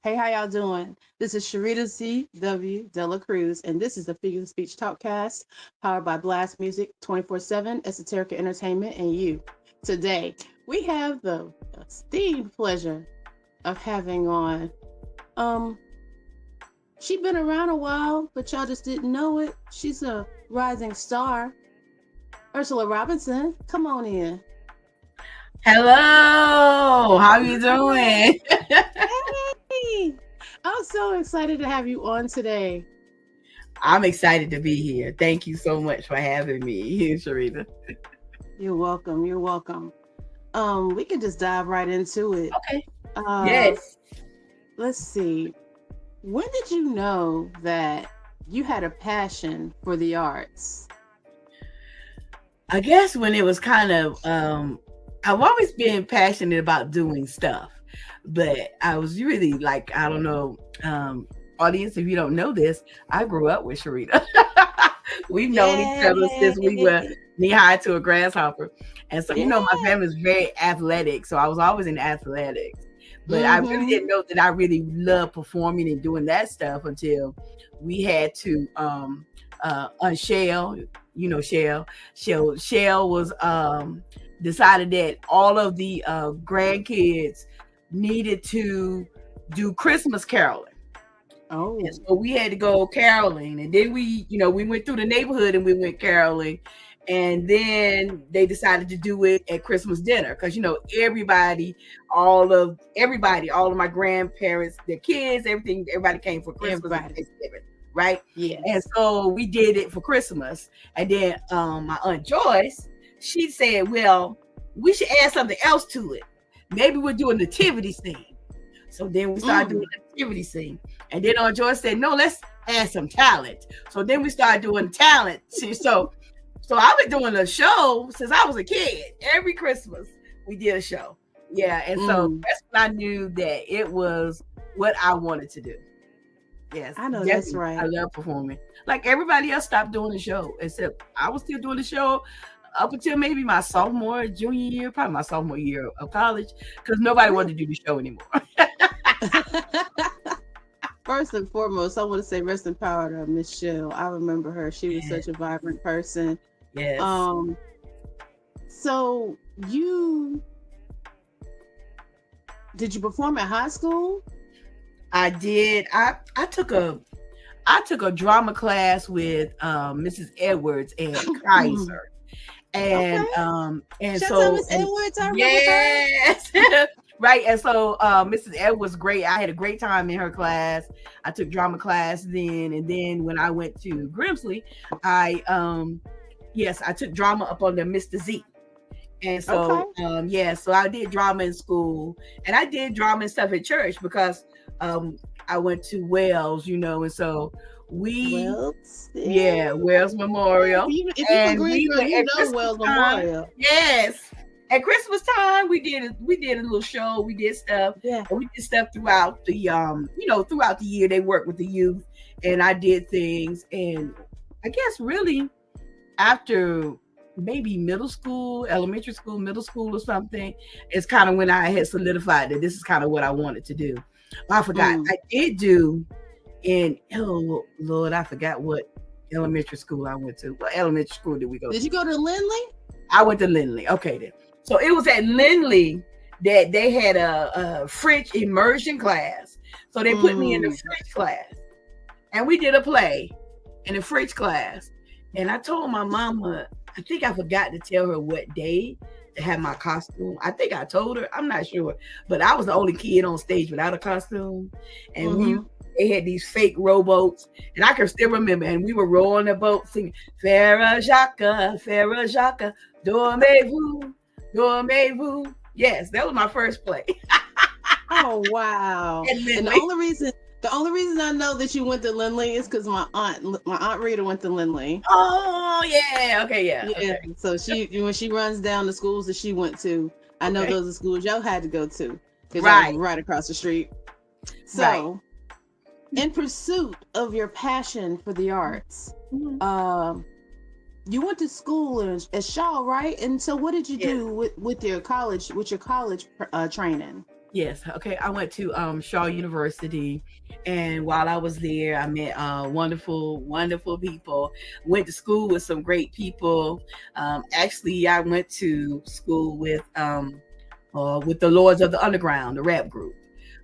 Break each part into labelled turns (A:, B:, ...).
A: Hey, how y'all doing? This is Sherrita C W Delacruz, and this is the Figures of Speech Talkcast, powered by Blast Music 24/7, Esoterica Entertainment, and you. Today, we have the esteemed pleasure of having on. Um, she been around a while, but y'all just didn't know it. She's a rising star. Ursula Robinson, come on in.
B: Hello, how you doing?
A: Hey, I'm so excited to have you on today.
B: I'm excited to be here. Thank you so much for having me here, Sherrita.
A: You're welcome. You're welcome. We can just dive right into it.
B: Okay.
A: Uh,
B: Yes.
A: let's see. When did you know that you had a passion for the arts?
B: I guess when it was kind of I've always been passionate about doing stuff, but I was really like, I don't know, audience, if you don't know this, I grew up with Sherrita. We've known each other since we were
A: Yay!
B: knee high to a grasshopper. And so,
A: Yeah.
B: my family is very athletic. So I was always in athletics. But I really
A: Mm-hmm.
B: didn't know that I really loved performing and doing that stuff until we had to unshell, Shell was decided that all of the grandkids needed to do Christmas caroling.
A: Oh,
B: And so we had to go caroling. And then we went through the neighborhood and we went caroling. And then they decided to do it at Christmas dinner because all of my grandparents, their kids, everybody came for Christmas and
A: everybody.
B: Thanksgiving, right? And
A: Yes.
B: so we did it for Christmas. And then my Aunt Joyce, she said, well, we should add something else to it. Maybe we'll do a nativity scene. So then we started doing a nativity scene. And then Aunt Joyce said, no, let's add some talent. So then we started doing talent. So I've been doing a show since I was a kid. Every Christmas we did a show. Yeah. And so that's when I knew that it was what I wanted to do. Yes.
A: I know that's
B: Definitely.
A: right.
B: I love performing. Like everybody else stopped doing the show, except I was still doing the show up until maybe my junior year, probably my sophomore year of college, because nobody wanted to do the show anymore.
A: First and foremost, I want to say rest in power to Miss Shell. I remember her. She was
B: Yes.
A: such a vibrant person.
B: Yes.
A: So did you perform at high school?
B: I did. I took a drama class with Mrs. Edwards and Kaiser. And
A: Okay.
B: and
A: Shout
B: so
A: out Miss Edwards. I remember
B: yes. Right. And so Mrs. Edwards was great. I had a great time in her class. I took drama class then, and then when I went to Grimsley, I took drama up under Mr. Z. And so so I did drama in school, and I did drama and stuff at church because I went to Wales, and so Wales Memorial.
A: If you a green girl, you know Wells Memorial.
B: Yes. At Christmas time, we did a little show. We did stuff.
A: Yeah.
B: And we did stuff throughout the throughout the year. They worked with the youth, and I did things. And I guess really after maybe middle school, elementary school, middle school or something, it's kind of when I had solidified that this is kind of what I wanted to do. I forgot. I did do oh Lord, I forgot what elementary school I went to. What elementary school did we go to?
A: Did you go to Lindley?
B: I went to Lindley. Okay, then. So it was at Lindley that they had a French immersion class. So they put me in the French class. And we did a play in the French class. And I told my mama, I think I forgot to tell her what day to have my costume. I think I told her. I'm not sure. But I was the only kid on stage without a costume. And they had these fake rowboats. And I can still remember. And we were rowing the boat singing, Farah Jacques, dormez-vous, dormez-vous. Yes, that was my first play.
A: Oh, wow. And the only reason I know that you went to Lindley is because my aunt Rita went to Lindley.
B: Oh, yeah. Okay, yeah.
A: Yeah. Okay. So when she runs down the schools that she went to, I know those are schools y'all had to go to. Because right across the street. So in pursuit of your passion for the arts, you went to school at Shaw, right? And so what did you do with your college training?
B: Yes. Okay. I went to Shaw University, and while I was there, I met wonderful, wonderful people. Went to school with some great people. Actually, I went to school with the Lords of the Underground, the rap group.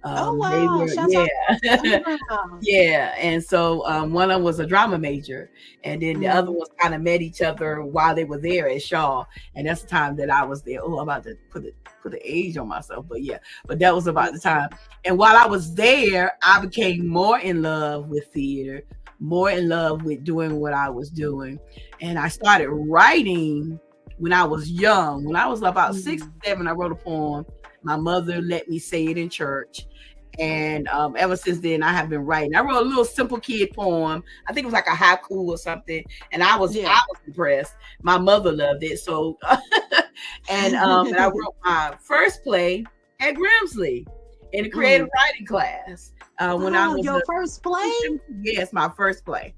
A: Oh
B: They
A: wow!
B: were,
A: Shouts out to the
B: yeah.
A: underground.
B: Yeah, and so one of them was a drama major, and then the other
A: Mm.
B: ones kind of met each other while they were there at Shaw, and that's the time that I was there. Oh, I'm about to put the age on myself, but yeah, but that was about the
A: Yes.
B: time. And while I was there, I became more in love with theater, more in love with doing what I was doing, and I started writing when I was young. When I was about 6 or 7, I wrote a poem. My mother let me say it in church. And ever since then, I have been writing. I wrote a little simple kid poem. I think it was like a haiku or something, and
A: Yeah.
B: I was impressed. My mother loved it, so and I wrote my first play at Grimsley in a creative writing class when I
A: Wow,
B: was
A: your first play?
B: yes, my first play.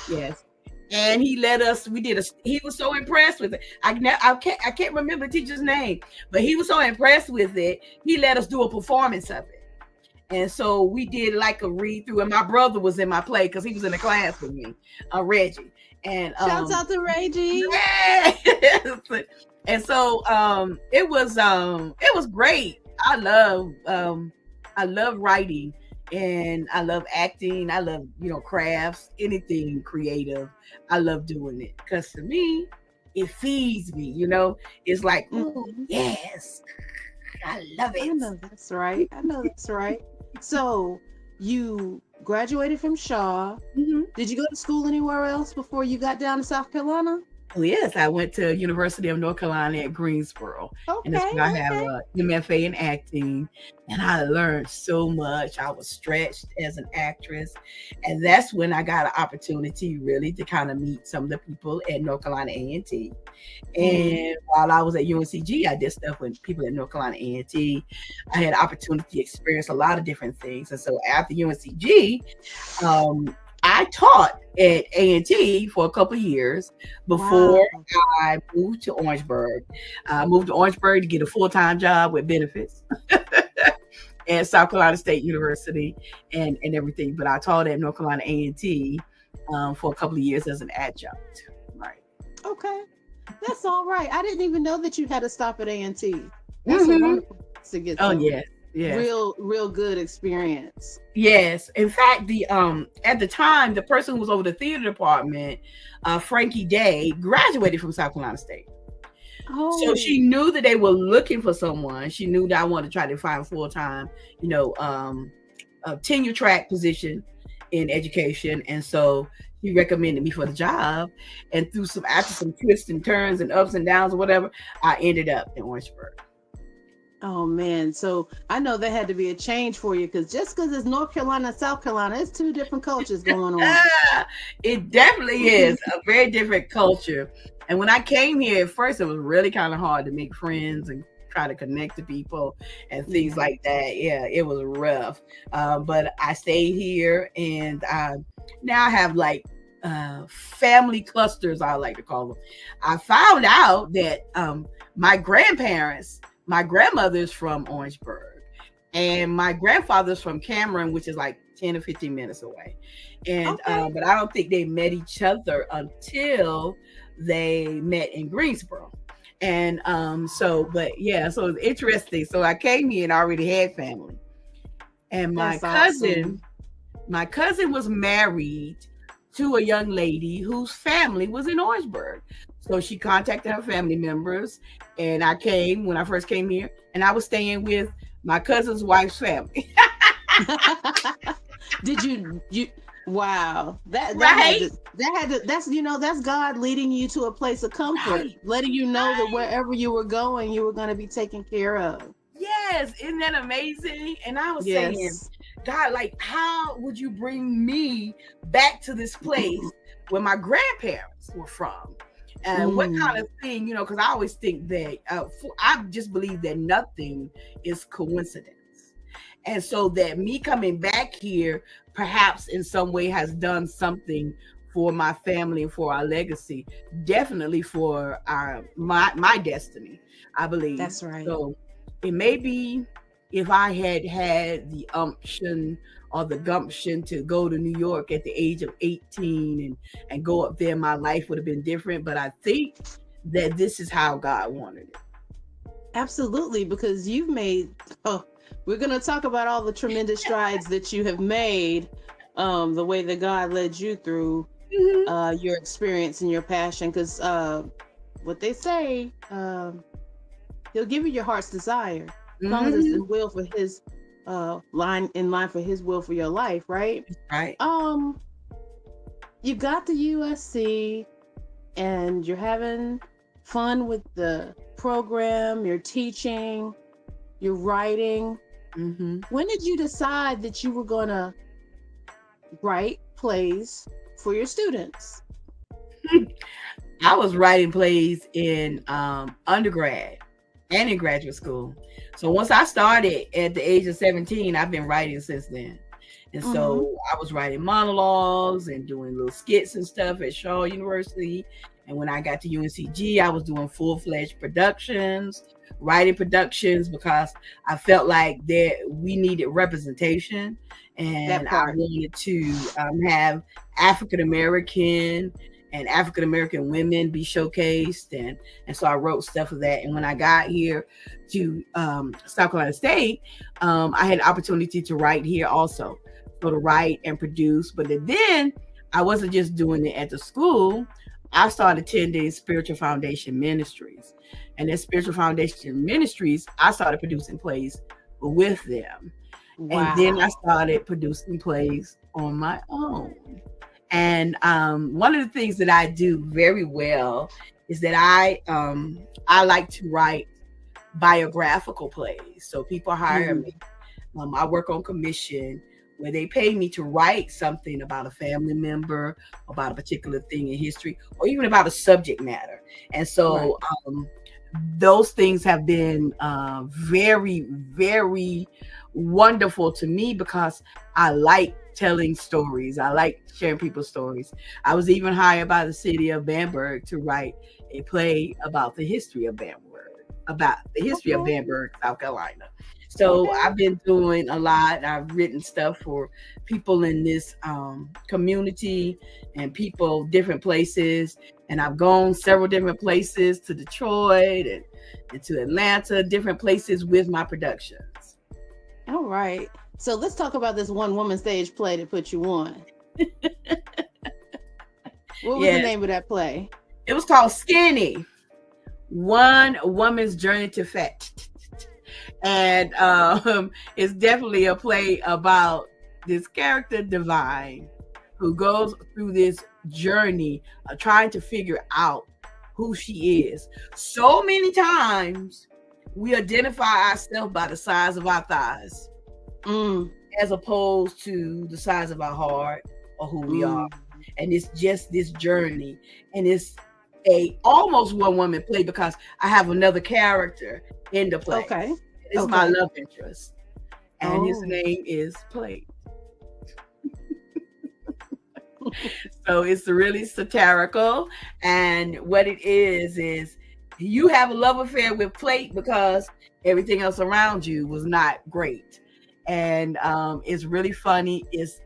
B: Yes. And he let us. We did a. He was so impressed with it. I can't remember the teacher's name, but he was so impressed with it. He let us do a performance of it. And so we did like a read through, and my brother was in my play because he was in the class with me, Reggie. And
A: Shouts out to Reggie.
B: yes. And so it was great. I love writing, and I love acting. I love, crafts, anything creative. I love doing it because to me, it feeds me. It's like, oh yes, I love it.
A: I know that's right. I know that's right. So you graduated from Shaw.
B: Mm-hmm.
A: Did you go to school anywhere else before you got down to South Carolina?
B: Oh, yes, I went to University of North Carolina at Greensboro, and that's
A: Okay,
B: where I have
A: okay.
B: a MFA in acting, and I learned so much. I was stretched as an actress, and that's when I got an opportunity really to kind of meet some of the people at North Carolina A&T. And while I was at UNCG, I did stuff with people at North Carolina A&T. I had opportunity to experience a lot of different things, and so after UNCG, I taught at A&T for a couple of years before I moved to Orangeburg. I moved to Orangeburg to get a full-time job with benefits at South Carolina State University and everything. But I taught at North Carolina A&T for a couple of years as an adjunct. Right.
A: Okay. That's all right. I didn't even know that you had to stop at A&T. That's a wonderful place to get some
B: Yes.
A: real good experience.
B: Yes. In fact, the at the time, the person who was over the theater department, Frankie Day, graduated from South Carolina State.
A: Oh.
B: So she knew that they were looking for someone. She knew that I wanted to try to find full-time, a tenure track position in education. And so he recommended me for the job. And after some twists and turns and ups and downs or whatever, I ended up in Orangeburg.
A: Oh man, so I know there had to be a change for you because just because it's North Carolina and South Carolina, it's two different cultures going on.
B: It definitely is a very different culture. And when I came here at first, it was really kind of hard to make friends and try to connect to people and things like that. Yeah, it was rough. But I stayed here, and now I have like family clusters, I like to call them. I found out that my grandmother's from Orangeburg, and my grandfather's from Cameron, which is like 10 or 15 minutes away. And but I don't think they met each other until they met in Greensboro. And so it's interesting. So I came here and I already had family. And my cousin was married to a young lady whose family was in Orangeburg. So she contacted her family members, and I came when I first came here, and I was staying with my cousin's wife's family.
A: Did you wow, that's God leading you to a place of comfort, letting you know that wherever you were going, you were going to be taken care of.
B: Yes, isn't that amazing? And I was saying, God, like, how would you bring me back to this place where my grandparents were from? And what kind of thing, because I always think that I just believe that nothing is coincidence. And so that me coming back here perhaps in some way has done something for my family and for our legacy, definitely for my destiny, I believe.
A: That's right.
B: So it may be if I had had the umption or the gumption to go to New York at the age of 18 and go up there, my life would have been different. But I think that this is how God wanted it.
A: Absolutely, because you've made, oh, we're going to talk about all the tremendous strides that you have made, the way that God led you through your experience and your passion. Because what they say, he'll give you your heart's desire, as long as it's the will for his in line for his will for your life, right?
B: Right.
A: You got to USC and you're having fun with the program, you're teaching, you're writing. When did you decide that you were going to write plays for your students?
B: I was writing plays in undergrad and in graduate school. So once I started at the age of 17, I've been writing since then. And so I was writing monologues and doing little skits and stuff at Shaw University. And when I got to UNCG, I was doing full-fledged productions, writing productions, because I felt like that we needed representation. And I wanted to have African-American and African-American women be showcased. And so I wrote stuff of that. And when I got here to South Carolina State, I had an opportunity to write here also. So to write and produce. But then I wasn't just doing it at the school. I started attending Spiritual Foundation Ministries. And at Spiritual Foundation Ministries, I started producing plays with them. Wow. And then I started producing plays on my own. And one of the things that I do very well is that I like to write biographical plays. So people hire me. I work on commission, where they pay me to write something about a family member, about a particular thing in history, or even about a subject matter. And so those things have been very, very wonderful to me, because I like telling stories. I like sharing people's stories. I was even hired by the city of Bamberg to write a play about the history of Bamberg, South Carolina. So I've been doing a lot. I've written stuff for people in this community and people different places. And I've gone several different places, to Detroit and to Atlanta, different places with my productions.
A: All right. So let's talk about this one woman stage play that put you on. What was the name of that play?
B: It was called Skinny, One Woman's Journey to Fat. And it's definitely a play about this character, Divine, who goes through this journey of trying to figure out who she is. So many times we identify ourselves by the size of our thighs, as opposed to the size of our heart or who we are. And it's just this journey. And it's a almost one woman play, because I have another character in the play.
A: Okay.
B: It's my love interest. And his name is Plate. So it's really satirical. And what it is you have a love affair with Plate because everything else around you was not great. And it's really funny. It's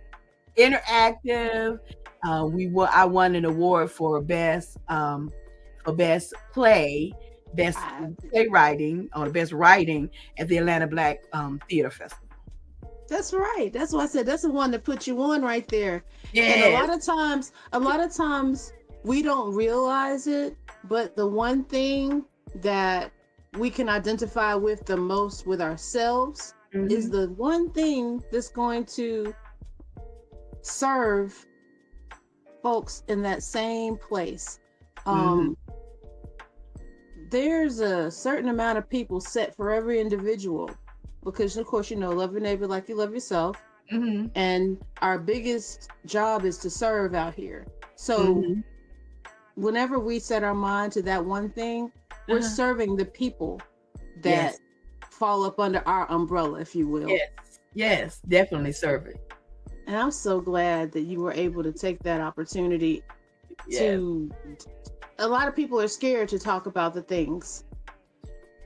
B: interactive. I won an award for best play, best playwriting, or best writing at the Atlanta Black Theater Festival.
A: That's right. That's why I said that's the one that put you on right there.
B: Yes.
A: And a lot of times we don't realize it, but the one thing that we can identify with the most with ourselves is the one thing that's going to serve folks in that same place. There's a certain amount of people set for every individual, because of course, love your neighbor like you love yourself. And our biggest job is to serve out here. So whenever we set our mind to that one thing, we're serving the people that fall up under our umbrella, if you will.
B: Yes, definitely serving.
A: And I'm so glad that you were able to take that opportunity to. A lot of people are scared to talk about the things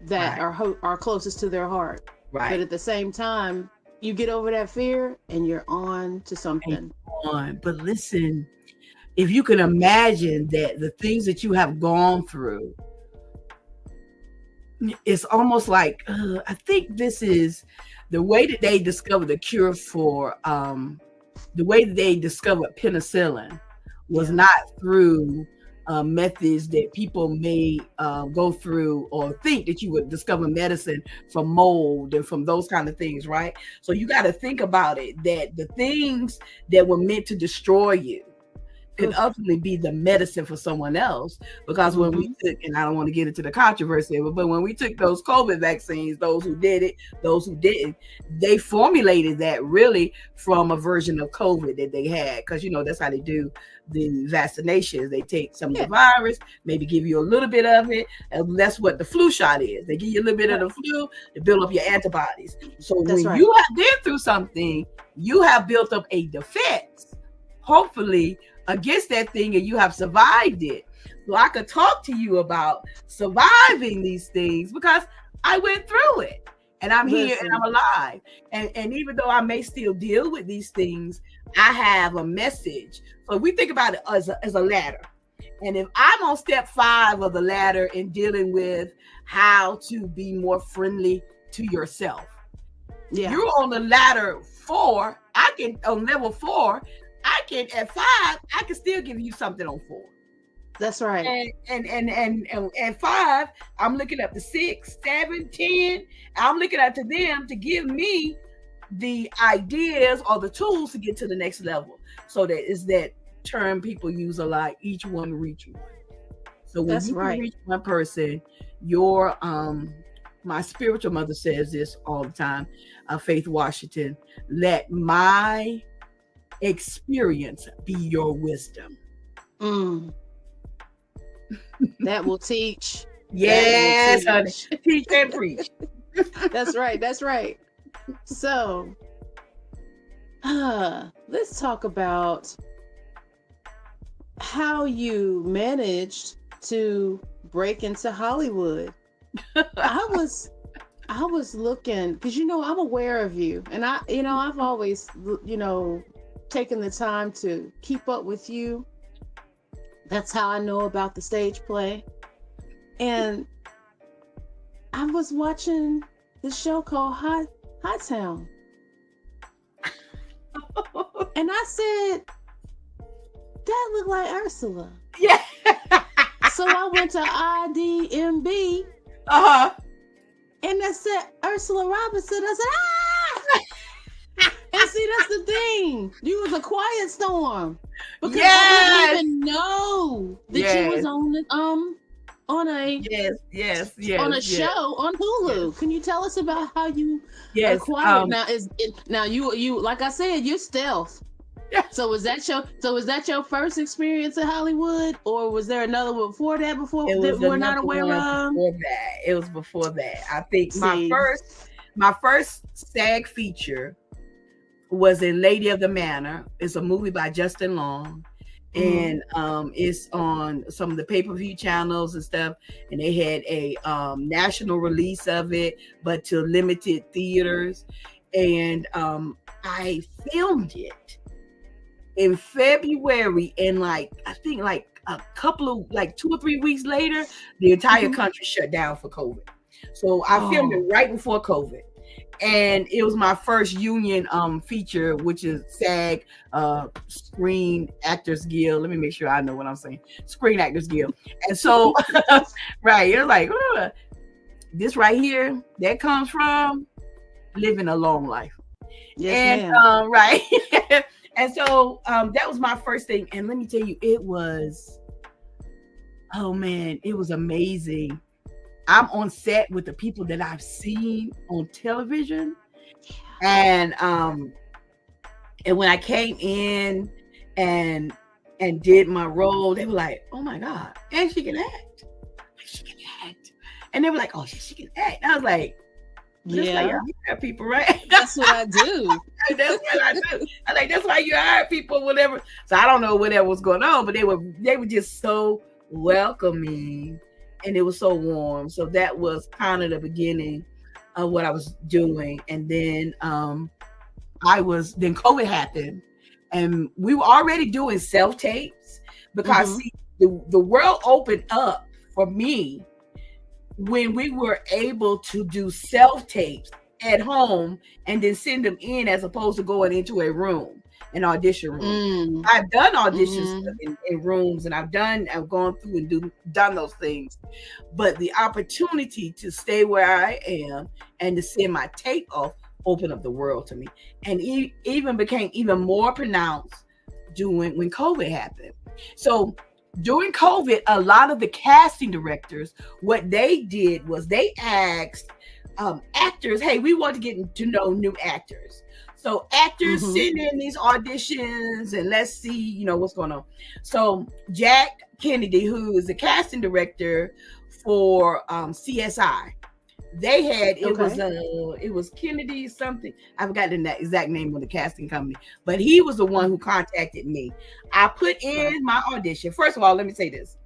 A: that are closest to their heart.
B: Right.
A: But at the same time, you get over that fear and you're on to something.
B: But listen, if you can imagine that the things that you have gone through, it's almost like I think this is the way that they discovered the cure for the way that they discovered penicillin was not through methods that people may go through or think that you would discover medicine from mold and from those kind of things, right? So you got to think about it, that the things that were meant to destroy you could ultimately be the medicine for someone else. Because when we took, and I don't want to get into the controversy of it, but when we took those COVID vaccines, those who did it, those who didn't, they formulated that really from a version of COVID that they had. Because, you know, that's how they do the vaccinations. They take some of the virus, maybe give you a little bit of it. And that's what the flu shot is. They give you a little bit of the flu to build up your antibodies. So when you have been through something, you have built up a defense, hopefully, against that thing, and you have survived it. So I could talk to you about surviving these things because I went through it, and I'm here and I'm alive. And even though I may still deal with these things, I have a message. So we think about it as a ladder. And if I'm on step 5 of the ladder in dealing with how to be more friendly to yourself, you're on the ladder 4. I can on level 4. I can at 5, I can still give you something on 4.
A: That's right.
B: And at 5, I'm looking up to 6, 7, 10. I'm looking up to them to give me the ideas or the tools to get to the next level. So that is that term people use a lot, each one reach one. So when you can reach one person, your my spiritual mother says this all the time, Faith Washington, let my experience be your wisdom.
A: That will teach.
B: Yes, honey. Teach and preach.
A: That's right. So let's talk about how you managed to break into Hollywood. I was looking, because I'm aware of you, and I've always taken the time to keep up with you. That's how I know about the stage play. And I was watching this show called High Town. And I said, that looked like Ursula.
B: Yeah.
A: So I went to IDMB. And I said, Ursula Robinson. I said, ah! And see, that's the thing. You was a quiet storm. Because I didn't even know that you was on a show on Hulu. Can you tell us about how you acquired? Now you like I said, you're stealth. So was that your first experience in Hollywood, or was there another one before that that we're not aware of?
B: It was before that. I think my first SAG feature was in Lady of the Manor. It's a movie by Justin Long. And it's on some of the pay-per-view channels and stuff. And they had a national release of it, but to limited theaters. And I filmed it in February, and I think a couple of 2 or 3 weeks later, the entire country shut down for COVID. So I filmed it right before COVID. And it was my first union feature, which is SAG, Screen Actors Guild. Let me make sure I know what I'm saying. Screen Actors Guild. And so, right, you're like, this right here, that comes from living a long life.
A: Yes,
B: and
A: ma'am.
B: Right. And so that was my first thing. And let me tell you, it was amazing. I'm on set with the people that I've seen on television. And when I came in and did my role, they were like, oh my God, and she can act. And they were like, oh, she can act. I was like, yeah, you hire people, right?
A: That's what I do.
B: That's what I do. I like, that's why you hire people, whatever. So I don't know whatever was going on, but they were just so welcoming. And it was so warm. So that was kind of the beginning of what I was doing. And then then COVID happened, and we were already doing self-tapes because see, the world opened up for me when we were able to do self-tapes at home and then send them in, as opposed to going into a room, an audition room. I've done auditions in rooms, and I've gone through and done those things, but the opportunity to stay where I am and to send my tape off opened up the world to me, and even became even more pronounced when COVID happened. So during COVID, a lot of the casting directors, what they did was they asked actors, hey, we want to get to know new actors. So actors send in these auditions and let's see, what's going on. So Jack Kennedy, who is the casting director for CSI, they had, it was Kennedy something. I forgot the exact name of the casting company, but he was the one who contacted me. I put in my audition. First of all, let me say this.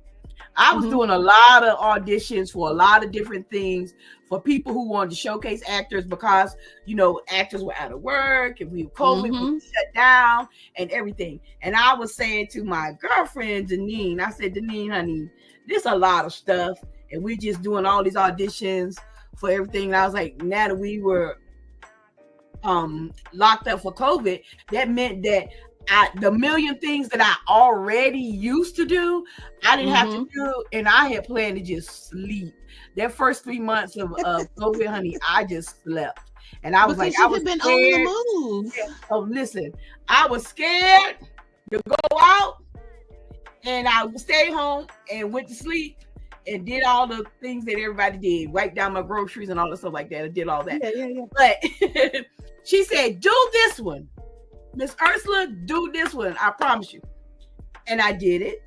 B: I was doing a lot of auditions for a lot of different things for people who wanted to showcase actors because, actors were out of work and COVID was shut down and everything. And I was saying to my girlfriend, Deneen, I said, Deneen, honey, there's a lot of stuff and we're just doing all these auditions for everything. And I was like, now that we were locked up for COVID, that meant that the million things that I already used to do, I didn't have to do, and I had planned to just sleep. That first 3 months of COVID, honey, I just slept, and I was
A: because
B: I was
A: been
B: scared.
A: On the move.
B: Yeah. Oh, listen, I was scared to go out, and I stayed home and went to sleep and did all the things that everybody did, write down my groceries and all the stuff like that. I did all that.
A: Yeah.
B: But she said, do this one. Miss Ursula, do this one. I promise you. And I did it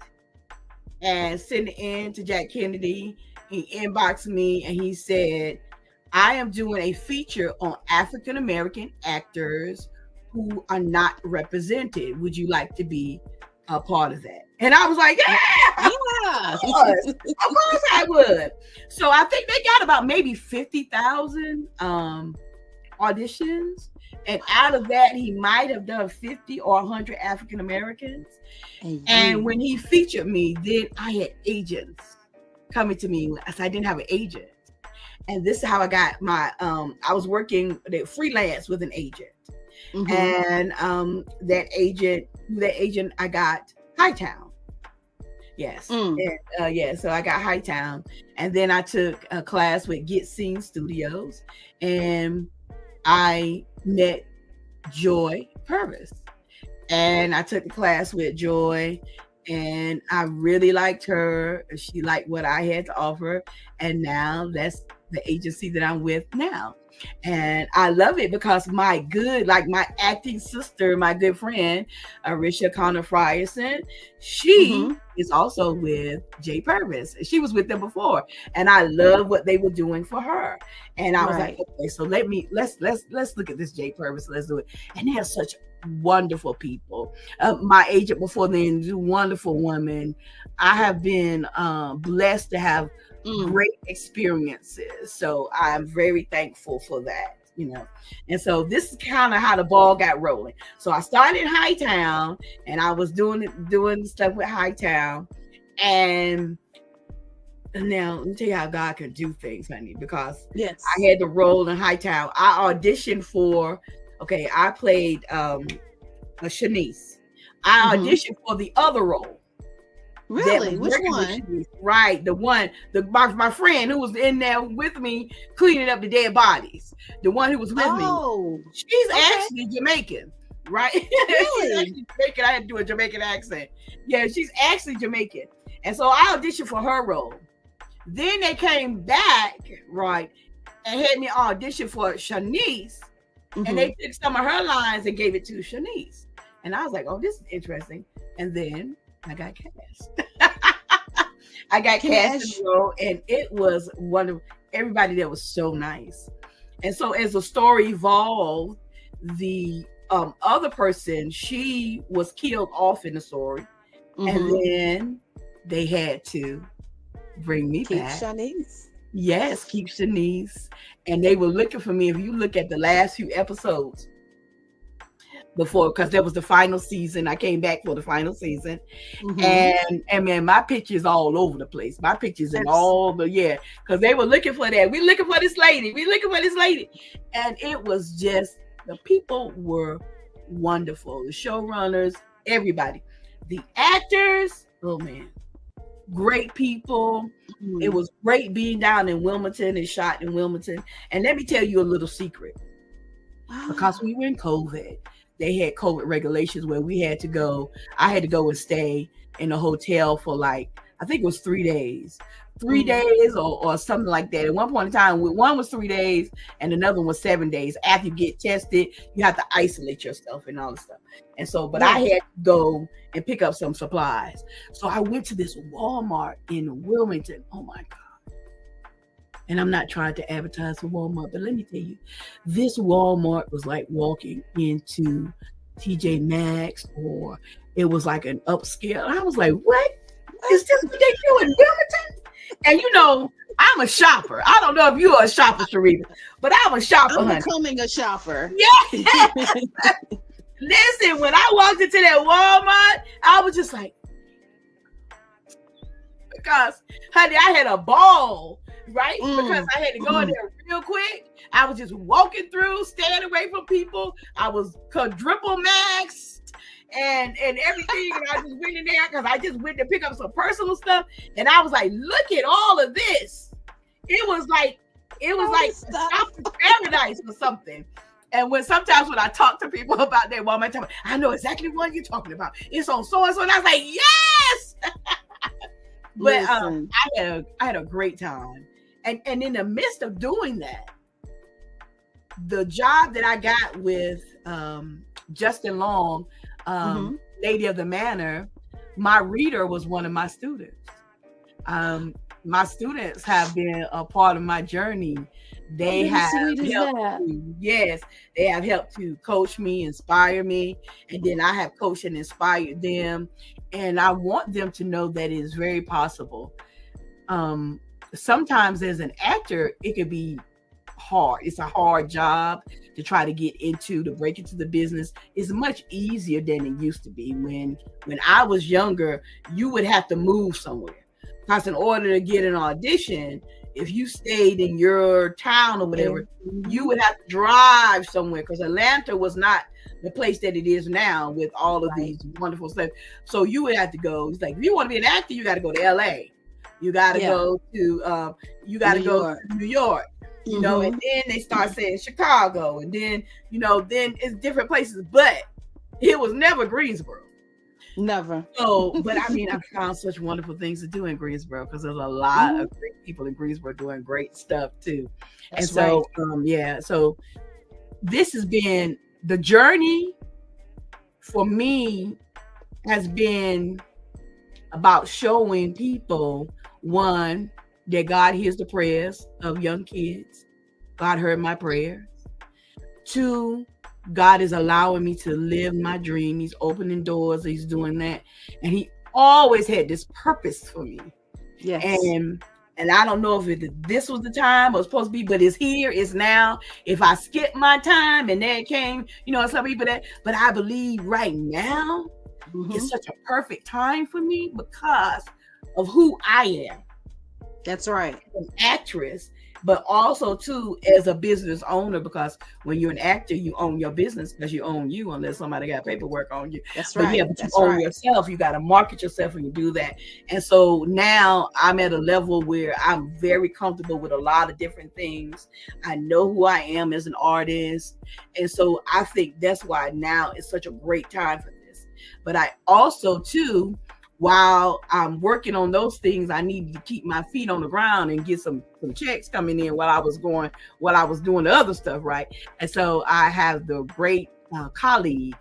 B: and sent it in to Jack Kennedy. He inboxed me and he said, I am doing a feature on African-American actors who are not represented. Would you like to be a part of that? And I was like, yeah, of course I would. So I think they got about maybe 50,000 auditions. And out of that, he might have done 50 or 100 African Americans. And when he featured me, then I had agents coming to me. I didn't have an agent. And this is how I got my, I was working freelance with an agent. And that agent, I got Hightown. Yes. And, so I got Hightown. And then I took a class with Get Seen Studios. And I met Joy Purvis. And I took a class with Joy. And I really liked her. She liked what I had to offer. And now that's the agency that I'm with now. And I love it because my acting sister, my good friend, Arisha Connor Frierson, she is also with Jay Purvis. She was with them before. And I love what they were doing for her. And I was like, okay, so let's look at this Jay Purvis. Let's do it. And they're such wonderful people. My agent before then, wonderful woman. I have been blessed to have great experiences. So I'm very thankful for that, And so this is kind of how the ball got rolling. So I started in Hightown and I was doing stuff with Hightown. And now let me tell you how God can do things, honey, because I had the role in Hightown. I auditioned for, I played a Shanice. I auditioned for the other role.
A: Really? Which one?
B: Right. My friend who was in there with me cleaning up the dead bodies. The one who was with me. She's actually Jamaican, right?
A: Really?
B: She's actually Jamaican. I had to do a Jamaican accent. Yeah, she's actually Jamaican. And so I auditioned for her role. Then they came back, right, and had me audition for Shanice. And they took some of her lines and gave it to Shanice. And I was like, oh, this is interesting. And then I got cast. I got cast in the role, and it was everybody there was so nice. And so as the story evolved, the other person, she was killed off in the story. And then they had to bring me back.
A: Shanice.
B: Yes, keep Shanice. And they were looking for me. If you look at the last few episodes before, because there was the final season, I came back for the final season. And man, my pictures all over the place. My pictures in all the because they were looking for that. We looking for this lady. We looking for this lady. And it was just, the people were wonderful. The showrunners, everybody. The actors, oh man, great people. It was great being down in Wilmington and shot in Wilmington. And let me tell you a little secret. Because we were in COVID, they had COVID regulations where we had to go. I had to go and stay in a hotel for like, I think it was 3 days. 3 days or something like that. At one point in time, one was 3 days and another one was 7 days. After you get tested, you have to isolate yourself and all this stuff. And so, but I had to go and pick up some supplies. So I went to this Walmart in Wilmington. Oh my God. And I'm not trying to advertise for Walmart, but let me tell you, this Walmart was like walking into TJ Maxx, or it was like an upscale. I was like, what? Is this what they do in Wilmington? And you know, I'm a shopper. I don't know if you're a shopper, Sherrita, but I'm a shopper.
A: I'm becoming a shopper.
B: Yeah. Listen, when I walked into that Walmart, I was just like, because, honey, I had a ball, right? Because I had to go in there real quick. I was just walking through, staying away from people. I was quadruple maxed and everything. And I just went in there because I just went to pick up some personal stuff. And I was like, look at all of this. It was like paradise or something. And sometimes when I talk to people about that Walmart, I know exactly what you're talking about. It's on so and so, and I was like, yes. But I had a great time, and in the midst of doing that, the job that I got with Justin Long, Lady of the Manor, my reader was one of my students. My students have been a part of my journey. They have they have helped to coach me, inspire me, and then I have coached and inspired them. And I want them to know that it is very possible. Sometimes as an actor, it could be hard. It's a hard job to try to break into the business. It's much easier than it used to be. When I was younger, you would have to move somewhere. Because in order to get an audition, if you stayed in your town or whatever, you would have to drive somewhere, because Atlanta was not the place that it is now with all of these wonderful stuff. So you would have to go. It's like, if you want to be an actor, you got to go to LA. You got to go to New York. You know, and then they start saying Chicago, and then then it's different places. But it was never Greensboro.
A: Never.
B: So, but I mean, I found such wonderful things to do in Greensboro, because there's a lot of great people in Greensboro doing great stuff too. That's so this has been the journey for me, has been about showing people, one, that God hears the prayers of young kids. God heard my prayers. Two, God is allowing me to live my dream. He's opening doors. He's doing that. And he always had this purpose for me.
A: Yes.
B: And I don't know if this was the time it was supposed to be, but it's here, it's now. If I skip my time and then it came, some people but I believe right now it's such a perfect time for me because of who I am.
A: That's right.
B: An actress, but also too as a business owner, because when you're an actor, you own your business because you own you, unless somebody got paperwork on you.
A: That's right.
B: But you own yourself. You got to market yourself when you do that. And so now I'm at a level where I'm very comfortable with a lot of different things. I know who I am as an artist. And so I think that's why now is such a great time for this. But I also too, while I'm working on those things, I needed to keep my feet on the ground and get some checks coming in while I was doing the other stuff, right? And so I have the great colleague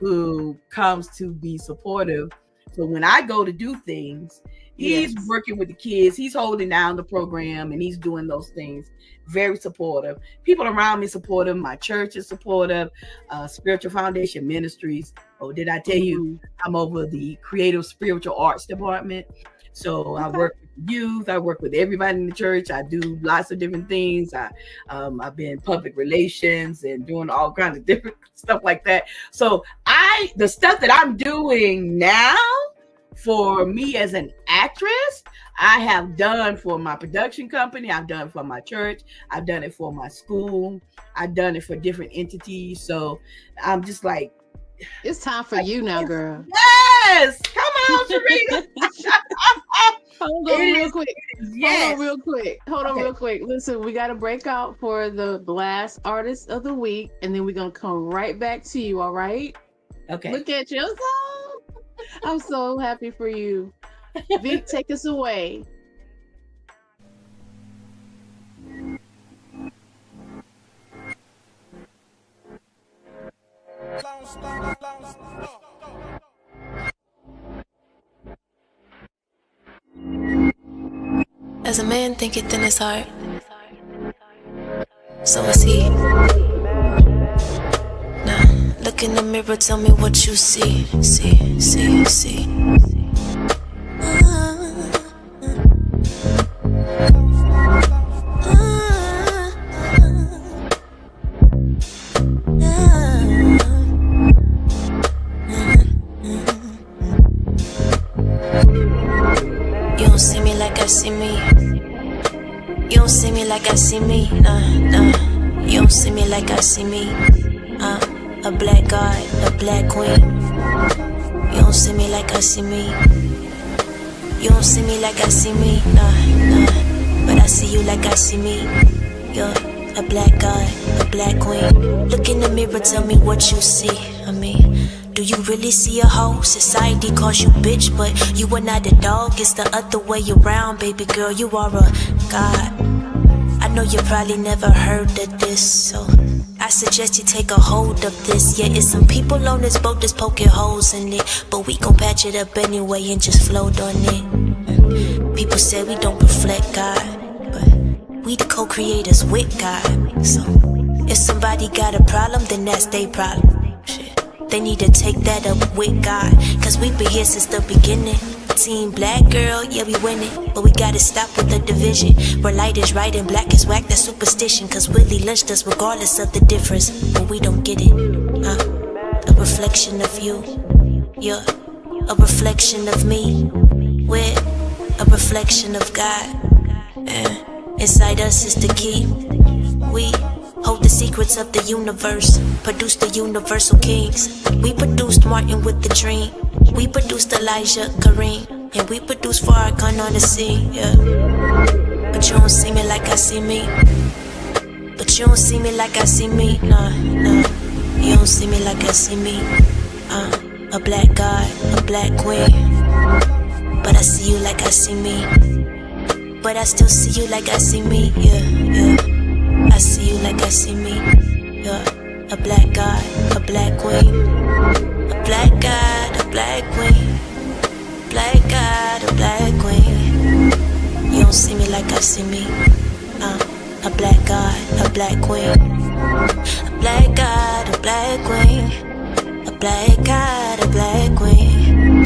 B: who comes to be supportive. So when I go to do things, he's working with the kids, he's holding down the program, and he's doing those things. Very supportive. People around me supportive. My church is supportive. Spiritual Foundation Ministries. Oh, did I tell you I'm over the creative spiritual arts department? So I work with youth. I work with everybody in the church. I do lots of different things. I've been in public relations and doing all kinds of different stuff like that. So the stuff that I'm doing now for me as an actress, I have done for my production company. I've done for my church. I've done it for my school. I've done it for different entities. So I'm just like,
A: it's time for you now, girl.
B: Yes, come on, Sherrita.
A: Hold on real quick.
B: Yes.
A: Hold on real quick. Listen, we got to break out for the Blast Artist of the Week, and then we're going to come right back to you, all right?
B: Okay.
A: Look at you. I'm so happy for you. Vic, take us away.
C: As a man thinketh in his heart, so is he. Now, look in the mirror, tell me what you see. See. You don't see me like I see me. You don't see me like I see me. Nah. You don't see me like I see me. A black god, a black queen. You don't see me like I see me. You don't see me like I see me. Nah. But I see you like I see me. You're a black god, a black queen. Look in the mirror, tell me what you see. I mean, do you really see a hoe? Society calls you bitch, but you are not a dog. It's the other way around, baby girl. You are a god. I know you probably never heard of this, so I suggest you take a hold of this. Yeah, it's some people on this boat that's poking holes in it, but we gon' patch it up anyway and just float on it. People say we don't reflect God, but we the co-creators with God. So if somebody got a problem, then that's their problem. They need to take that up with God, cause we've been here since the beginning. Team black girl, yeah we winning, but we gotta stop with the division. Where light is right and black is whack, that's superstition. Cause Willie lynched us regardless of the difference, but we don't get it. A reflection of you, you're a reflection of me. We're a reflection of God, and inside us is the key. We hold the secrets of the universe, produce the universal kings. We produced Martin with the dream. We produced Elijah, Kareem, and we produced Farrakhan on the scene, yeah. But you don't see me like I see me. But you don't see me like I see me, nah. You don't see me like I see me. A black god, a black queen. But I see you like I see me. But I still see you like I see me, yeah. I see you like I see me. You're a black god, a black queen. A black god, a black queen. Black god, a black queen. You don't see me like I see me. A black god, a black queen. A black god, a black queen. A black god, a black queen.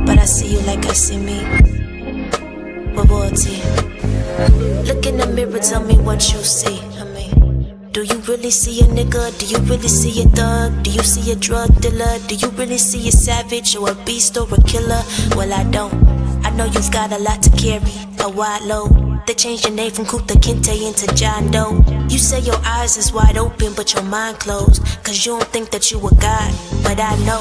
C: But I see you like I see me. With royalty. Look in the mirror, tell me what you see. Do you really see a nigga? Do you really see a thug? Do you see a drug dealer? Do you really see a savage or a beast or a killer? Well, I don't. I know you've got a lot to carry, a wide load. They changed your name from Kuta Kinte into John Doe. You say your eyes is wide open, but your mind closed. Cause you don't think that you a god. But I know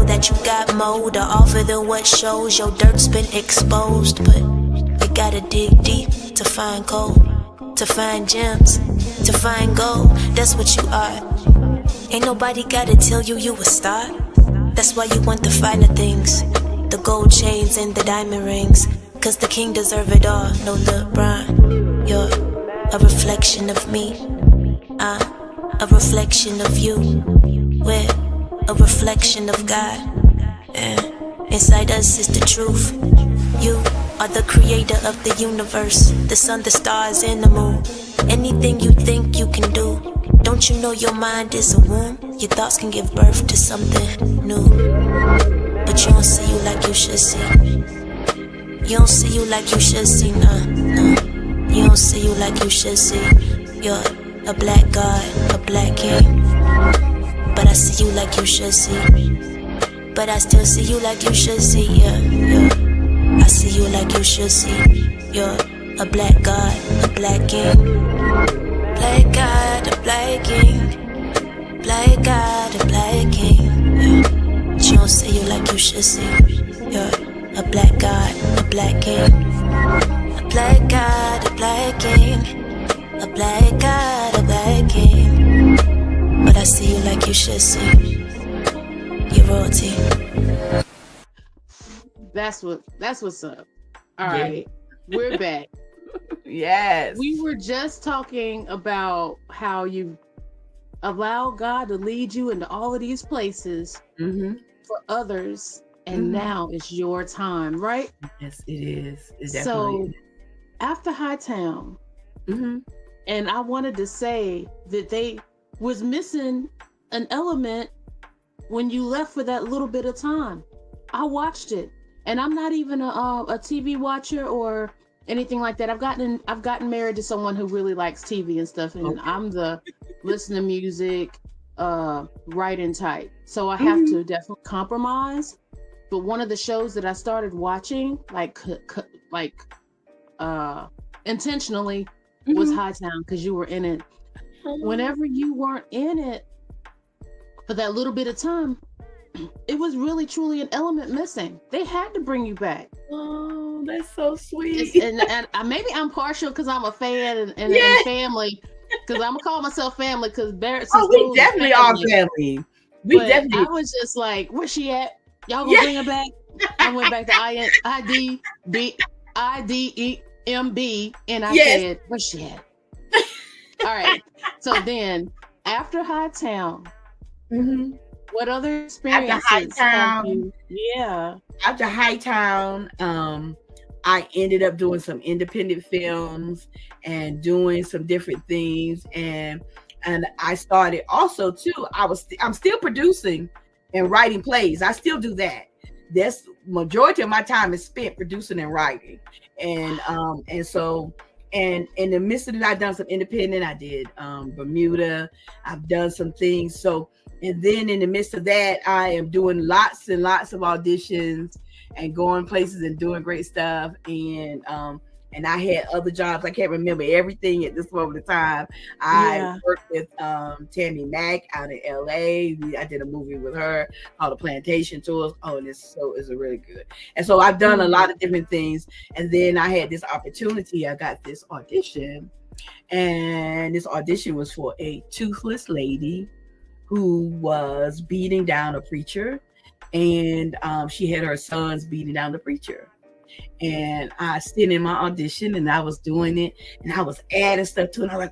C: that you got more to offer than what shows. Your dirt's been exposed, but you gotta dig deep to find gold. To find gems, to find gold, that's what you are. Ain't nobody gotta tell you you a star. That's why you want the finer things, the gold chains and the diamond rings. Cause the king deserve it all, no LeBron. You're a reflection of me, a reflection of you. We're a reflection of God, and inside us is the truth. You are the creator of the universe, the sun, the stars, and the moon. Anything you think you can do. Don't you know your mind is a womb? Your thoughts can give birth to something new. But you don't see you like you should see. You don't see you like you should see, nah, nah. You don't see you like you should see. You're a black god, a black king. But I see you like you should see. But I still see you like you should see, yeah, yeah. I see you like you should see. You're a black god, a black king. Black god, a black king. Black god, a black king, yeah. But you don't see you like you should see. You're a black god, a black king. A black god, a black king. A black god, a black king. But I see you like you should see. You're royalty.
A: That's what's up. All right, we're back.
B: Yes.
A: We were just talking about how you allow God to lead you into all of these places for others, and now it's your time, right?
B: Yes, it is. It definitely
A: So
B: is.
A: after Hightown, and I wanted to say that they was missing an element when you left for that little bit of time. I watched it, and I'm not even a TV watcher or anything like that. I've gotten married to someone who really likes TV and stuff, and I'm the listen to music, writing type. So I have to definitely compromise. But one of the shows that I started watching, intentionally, was Hightown, because you were in it. Whenever you weren't in it for that little bit of time, it was really truly an element missing. They had to bring you back.
B: Oh, that's so sweet.
A: And maybe I'm partial because I'm a fan and family, because I'm gonna call myself family, because Barrett's.
B: We definitely are family.
A: I was just like, where's she at? Y'all gonna bring her back? I went back to IDEMB, and I said, where's she at? All right. So then, after Hightown, what other experiences have you? Yeah.
B: After Hightown, I ended up doing some independent films and doing some different things, and I started also too. I'm still producing and writing plays. I still do that. That's majority of my time is spent producing and writing, and so. And in the midst of it, I've done some independent. I did Bermuda. I've done some things. So, and then in the midst of that, I am doing lots and lots of auditions and going places and doing great stuff. And I had other jobs. I can't remember everything at this moment in time. I worked with Tammy Mack out in LA. I did a movie with her called The Plantation Tours. Oh, and it's really good. And so I've done a lot of different things. And then I had this opportunity. I got this audition. And this audition was for a toothless lady who was beating down a preacher. And she had her sons beating down the preacher. And I stood in my audition and I was doing it and I was adding stuff to it. And I was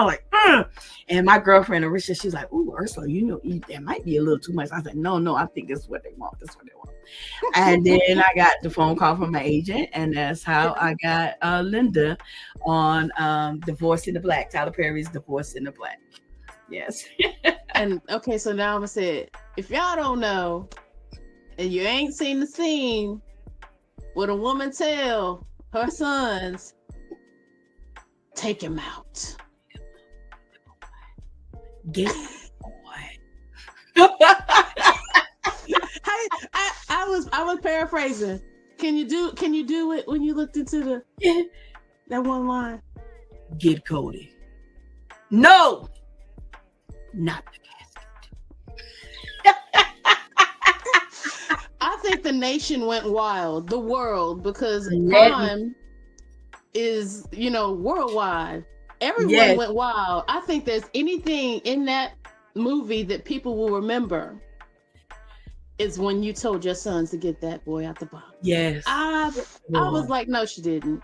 B: like, and my girlfriend Ursula, she's like, "Ooh, Ursula, that might be a little too much." I said, no, I think this is what they want. And then I got the phone call from my agent, and that's how I got Linda on Divorce in the Black, Tyler Perry's Divorce in the Black. Yes.
A: And okay, so now I'm gonna say it. If y'all don't know and you ain't seen the scene would a woman tell her sons, take him out?
B: Get
A: I was paraphrasing. Can you do it when you looked into that one line?
B: Get Cody. No, not the casket.
A: I think the nation went wild, the world, because crime is, worldwide. Everyone went wild. I think there's anything in that movie that people will remember is when you told your sons to get that boy out the box.
B: Yes.
A: I was like, no, she didn't.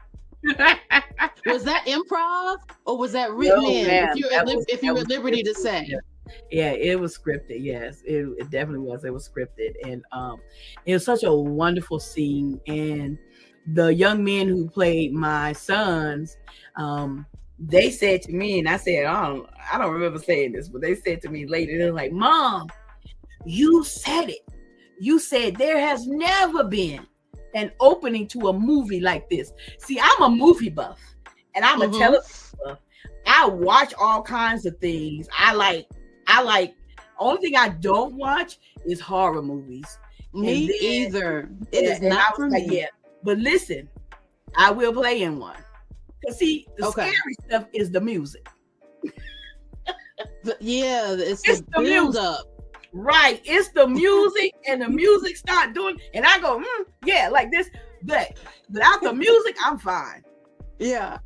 A: Was that improv or was that written in? If you're at liberty to say.
B: Yeah, it was scripted. Yes, it definitely was. It was scripted, and it was such a wonderful scene. And the young men who played my sons, they said to me, and I said, I don't remember saying this, but they said to me later, they're like, "Mom, you said it. You said there has never been an opening to a movie like this. See, I'm a movie buff and I'm a television buff. I watch all kinds of things. I like only thing I don't watch is horror movies.
A: Me either. It is not for me.
B: Yeah. But listen, I will play in one. Because see, the scary stuff is the music.
A: It's the build up.
B: Right. It's the music, and the music start doing, and I go, yeah, like this. But without the music, I'm fine.
A: Yeah.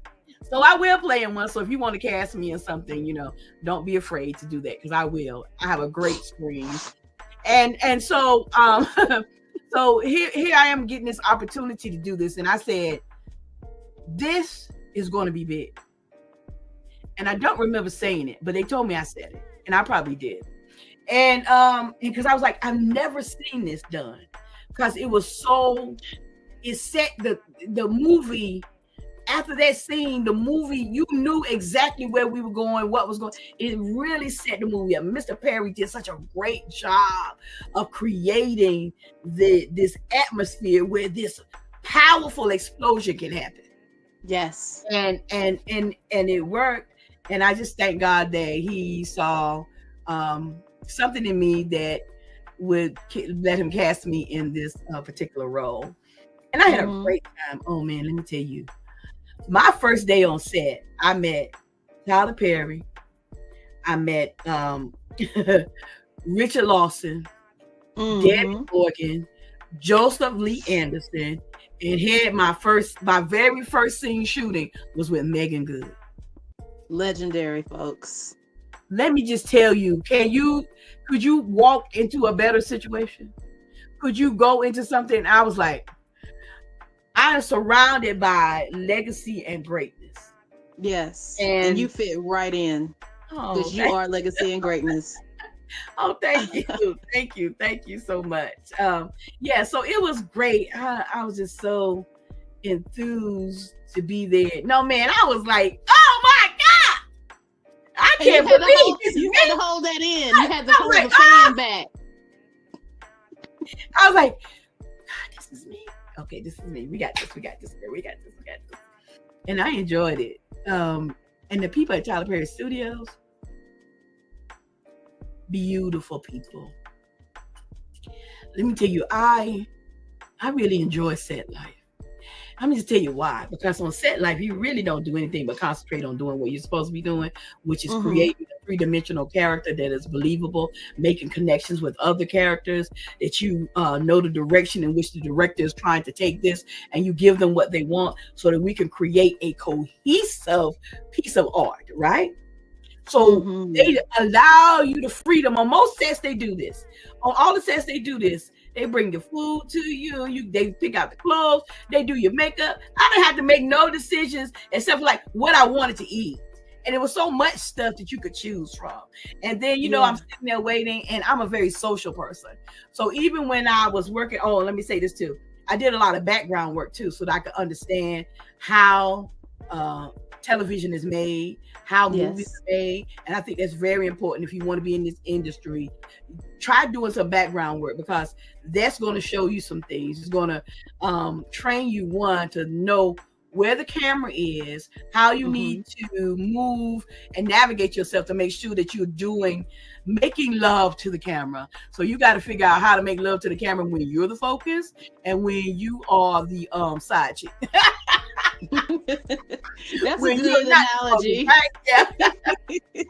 B: So I will play in one. So if you want to cast me in something, don't be afraid to do that, because I will. I have a great screen. And so so here I am getting this opportunity to do this. And I said, this is going to be big. And I don't remember saying it, but they told me I said it, and I probably did. And because I was like, I've never seen this done, because it set the movie. After that scene, the movie, you knew exactly where we were going, what was going. It really set the movie up. Mr. Perry did such a great job of creating this atmosphere where this powerful explosion can happen.
A: Yes.
B: And it worked. And I just thank God that he saw something in me that would let him cast me in this particular role. And I had a great time. Oh man, let me tell you. My first day on set, I met Tyler Perry. I met Richard Lawson, Debbie Morgan, Joseph Lee Anderson, and had my very first scene shooting was with Megan Good.
A: Legendary, folks.
B: Let me just tell you, could you walk into a better situation? Could you go into something? I was like, I am surrounded by legacy and greatness.
A: Yes. And you fit right in, because you are legacy and greatness.
B: Oh, thank you. Thank you so much. So it was great. I was just so enthused to be there. No, man, I was like, oh my God. I can't believe
A: you had to hold that in. You had to hold the fan back.
B: I was like, God, this is me. Okay, this is me. We got this. And I enjoyed it. And the people at Tyler Perry Studios, beautiful people. Let me tell you, I really enjoy set life. I'm just tell you why. Because on set life, you really don't do anything but concentrate on doing what you're supposed to be doing, which is creating a three-dimensional character that is believable, making connections with other characters, that you know the direction in which the director is trying to take this, and you give them what they want so that we can create a cohesive piece of art, right? So they allow you the freedom. On most sets, they do this. On all the sets, they do this. They bring the food to you. They pick out the clothes. They do your makeup. I didn't have to make no decisions except for like what I wanted to eat. And it was so much stuff that you could choose from. And then, I'm sitting there waiting, and I'm a very social person. So even when I was working, let me say this too. I did a lot of background work too, so that I could understand how television is made, how movies are made. And I think that's very important if you want to be in this industry. Try doing some background work, because that's going to show you some things. It's going to train you, one, to know where the camera is, how you need to move and navigate yourself to make sure that you're making love to the camera. So you got to figure out how to make love to the camera when you're the focus and when you are the side chick.
A: That's a good analogy.
B: Right? Yeah.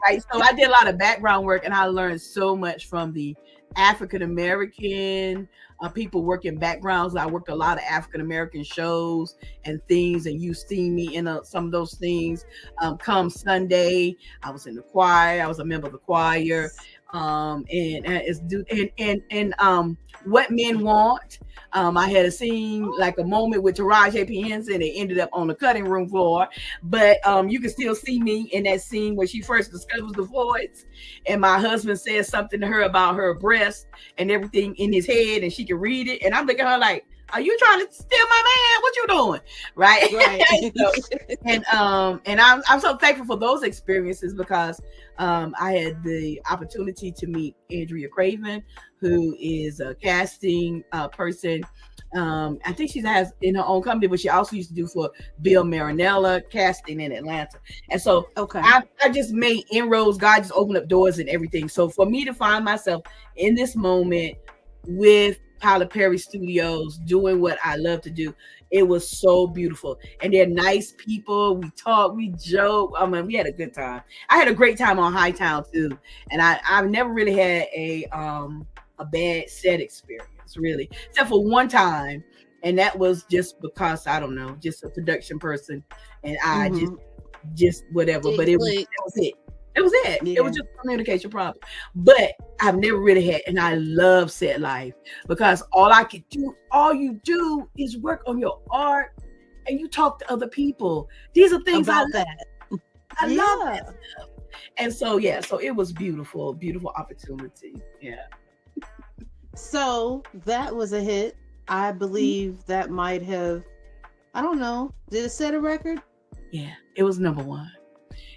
B: Right. So I did a lot of background work, and I learned so much from the African American people working backgrounds. I worked a lot of African American shows and things, and you've seen me in some of those things. Come Sunday, I was in the choir. I was a member of the choir. What Men Want. I had a scene, like a moment with Taraji P. Henson. It ended up on the cutting room floor, but you can still see me in that scene where she first discovers the voids, and my husband says something to her about her breast and everything in his head, and she can read it. And I'm looking at her like, Are you trying to steal my man? What you doing? Right. and I'm so thankful for those experiences because I had the opportunity to meet Andrea Craven, who is a casting person. I think she has in her own company, but she also used to do for Bill Marinella casting in Atlanta. And so I just made inroads. God just opened up doors and everything. So for me to find myself in this moment with Tyler Perry Studios doing what I love to do, it was so beautiful. And they're nice people. We talk, we joke. I mean, we had a good time. I had a great time on Hightown too. And I've never really had a bad set experience, really, except for one time. And that was just because, I don't know, just a production person. And I just whatever. But it was it. It was it. Yeah. It was just a communication problem. But I've never really had, and I love set life because all you do is work on your art and you talk to other people. These are things I love that stuff. And so, so it was beautiful, beautiful opportunity. Yeah.
A: So that was a hit. I believe that might have, I don't know, did it set a record?
B: Yeah, it was number one.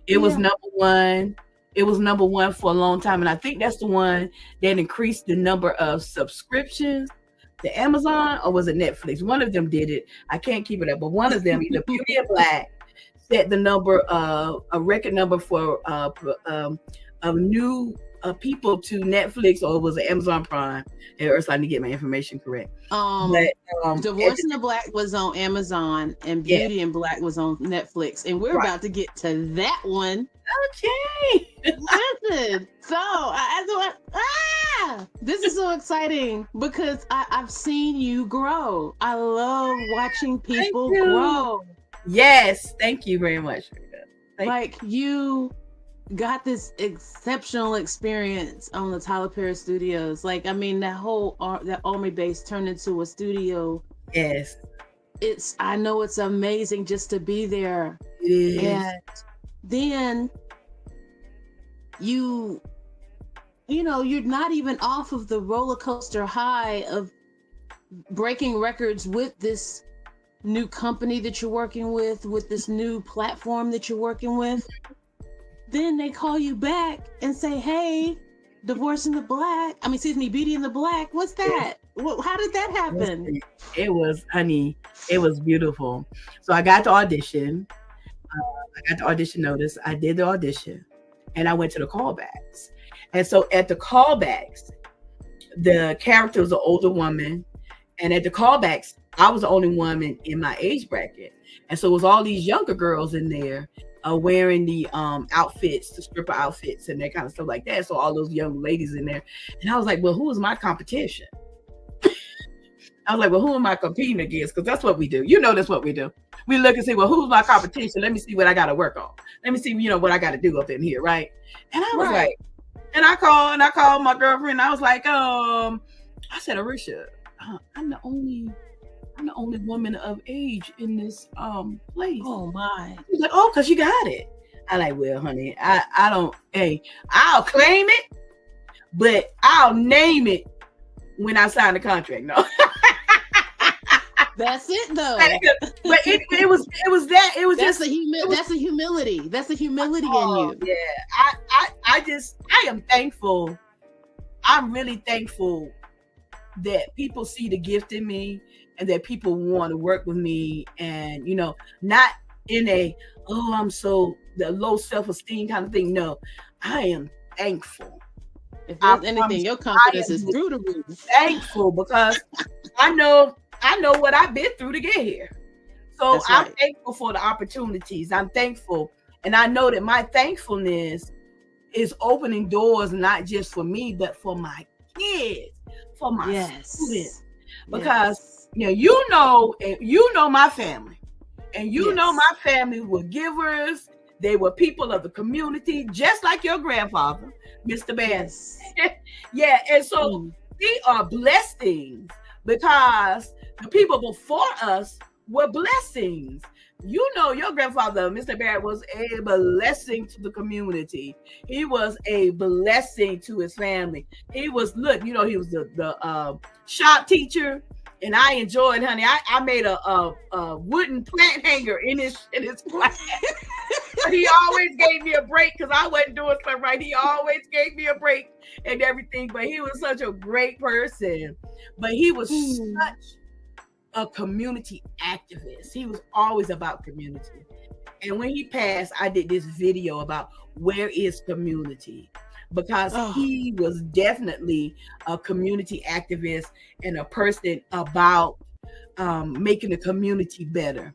B: It was number one. It was number one for a long time. And I think that's the one that increased the number of subscriptions to Amazon, or was it Netflix? One of them did it. I can't keep it up, but one of them, either Beauty and Black, set the number, a record number for of new people to Netflix, or it was Amazon Prime. And Ursula, I need to get my information correct.
A: Divorce in the Black was on Amazon, and Beauty and Black was on Netflix, and we're about to get to that one.
B: Okay.
A: Listen, so this is so exciting because I've seen you grow. I love watching people grow.
B: Yes, thank you very much.
A: You got this exceptional experience on the Tyler Perry Studios. Like, I mean, that whole that army base turned into a studio.
B: Yes,
A: I know it's amazing just to be there.
B: It is.
A: And then you know, you're not even off of the roller coaster high of breaking records with this new company that you're working with this new platform that you're working with. Then they call you back and say, hey, Beauty in the Black. What's that? How did that happen?
B: It was, honey, it was beautiful. So I got the audition. I got the audition notice. I did the audition and I went to the callbacks. And so at the callbacks, the character was an older woman. And at the callbacks, I was the only woman in my age bracket. And so it was all these younger girls in there wearing the outfits, the stripper outfits and that kind of stuff like that. So all those young ladies in there. And I was like, well, who is my competition? I was like, well, who am I competing against? Because that's what we do. You know, that's what we do. We look and say, well, who's my competition? Let me see what I got to work on. Let me see, what I got to do up in here, right? And I was like, and I called my girlfriend. I was like, I said, Arisha, I'm the only woman of age in this place.
A: Oh my.
B: He's like, oh, because you got it. I like, well, honey, I don't, I'll claim it, but I'll name it when I sign the contract. No.
A: That's it though.
B: But it was that. It was
A: that's the humility. That's the humility in you.
B: Yeah. I am thankful. I'm really thankful that people see the gift in me and that people want to work with me, and not in a I'm so the low self-esteem kind of thing. No, I am thankful.
A: If there's anything, your confidence is through the roof.
B: Thankful because I know what I've been through to get here. So right. I'm thankful for the opportunities. I'm thankful, and I know that my thankfulness is opening doors not just for me, but for my kids, for my students, because. You know my family, and my family were givers. They were people of the community, just like your grandfather, Mr. Bass. Yes. And so we are blessings because the people before us were blessings. Your grandfather, Mr. Barrett, was a blessing to the community. He was a blessing to his family. He was, he was the shop teacher. and I enjoyed, honey. I made a wooden plant hanger in his class. But he always gave me a break because I wasn't doing stuff right. He always gave me a break and everything. But he was such a great person. But he was such a community activist. He was always about community. And when he passed, I did this video about where is community, because he was definitely a community activist and a person about making the community better.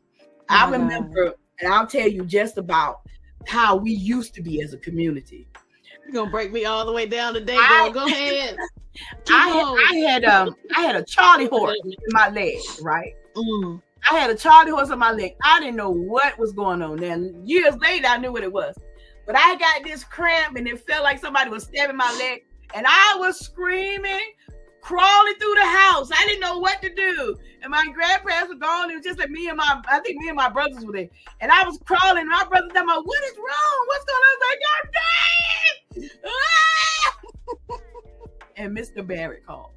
B: I remember, and I'll tell you just about how we used to be as a community.
A: You're gonna break me all the way down today, girl. Go ahead.
B: I had a Charlie horse in my leg, right? I had a Charlie horse in my leg. I didn't know what was going on. Then years later, I knew what it was. But I got this cramp, and it felt like somebody was stabbing my leg, and I was screaming, crawling through the house. I didn't know what to do. And my grandparents were gone. It was just like I think me and my brothers were there. And I was crawling, and my brother told me, what is wrong? What's going on? I was like, I'm dying. And Mr. Barrett called.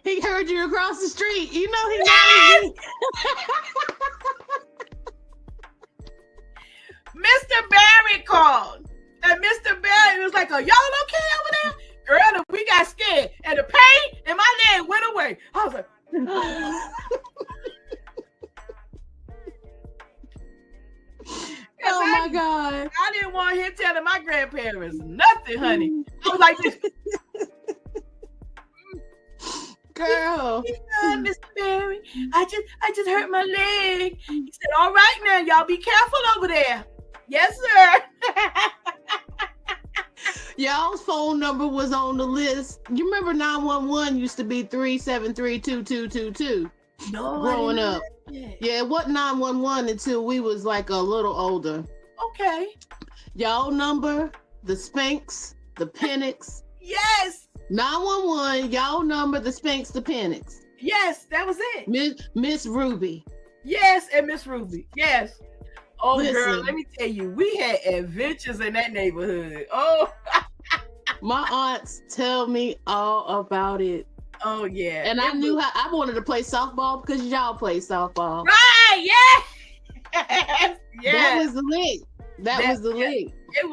A: He heard you across the street. You know he knows you.
B: Mr. Barrett called. And Mr. Barrett was like, are y'all okay over there? Girl, we got scared. And the pain in my leg went away. I was like,
A: oh my God.
B: I didn't want him telling my grandparents nothing, honey. I was like this.
A: Girl.
B: Mr. Barry, I just hurt my leg. He said, all right now, y'all be careful over there. Yes, sir.
A: Y'all's phone number was on the list. You remember 911 used to be 373-2222.
B: No,
A: growing up. Yeah, it wasn't 911 until we was like a little older.
B: Okay.
A: Y'all number, the Spanx, the Penix.
B: Yes.
A: 911, y'all number, the Spanx, the Penix.
B: Yes, that was it.
A: Miss Ruby.
B: Yes, and Miss Ruby. Yes. Oh,
A: Listen,
B: girl, let me tell you, we had adventures in that neighborhood. Oh.
A: My aunts tell me all about it.
B: Oh, yeah.
A: And I knew how I wanted to play softball because y'all play softball.
B: Right, yes. Yes.
A: That was the link. That was the link.
B: It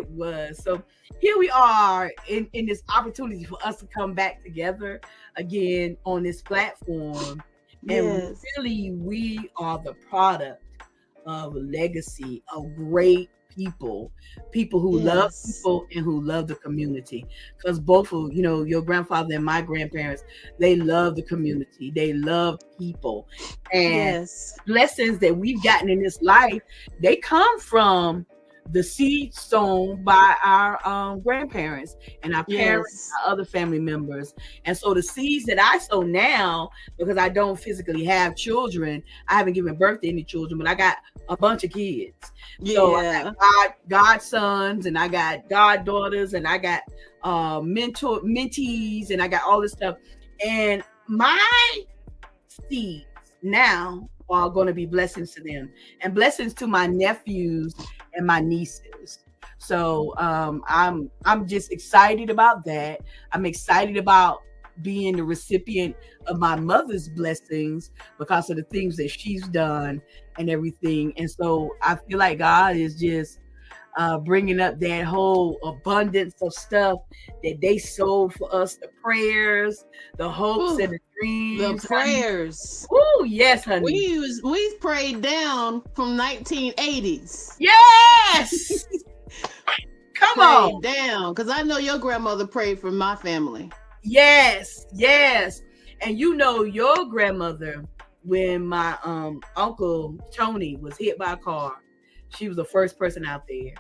B: was. So here we are in this opportunity for us to come back together again on this platform.
A: Yes.
B: And really, we are the product of a legacy of great people who love people and who love the community. Because both of your grandfather and my grandparents, they love the community, they love people, and blessings that we've gotten in this life, they come from the seed sown by our grandparents and our parents, our other family members. And so the seeds that I sow now, because I don't physically have children, I haven't given birth to any children, but I got a bunch of kids. So I got godsons, and I got goddaughters, and I got mentees, and I got all this stuff. And my seeds now are going to be blessings to them and blessings to my nephews and my nieces. So I'm just excited about that. I'm excited about being the recipient of my mother's blessings because of the things that she's done and everything. And so I feel like God is just bringing up that whole abundance of stuff that they sowed for us, the prayers, the hopes, and the dreams.
A: The prayers.
B: Oh, yes, honey.
A: We prayed down from 1980s.
B: Yes. Come on.
A: Down, because I know your grandmother prayed for my family.
B: Yes. And your grandmother, when my uncle Tony was hit by a car, she was the first person out there,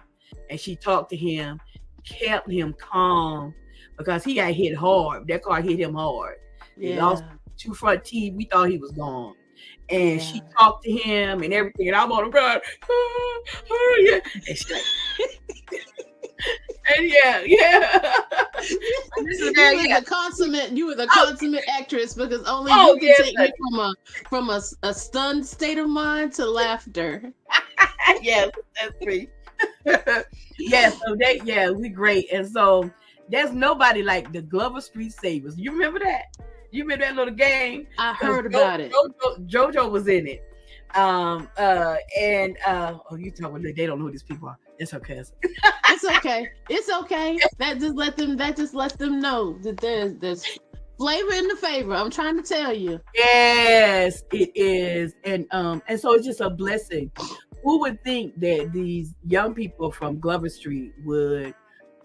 B: and she talked to him, kept him calm because he got hit hard. That car hit him hard. He lost 2 front teeth. We thought he was gone. And she talked to him and everything. And I'm on the ground. And she's like, and
A: you were the consummate actress, because only you can take me from a stunned state of mind to laughter.
B: Yes, that's me. So we great. And so there's nobody like the Glover Street Savers. You remember that? You remember that little game?
A: I heard about it.
B: JoJo was in it. Oh, you talking about they don't know who these people are. It's okay.
A: It's okay. It's okay. That just lets them know that there's flavor in the favor. I'm trying to tell you.
B: Yes, it is. And so it's just a blessing. Who would think that these young people from Glover Street would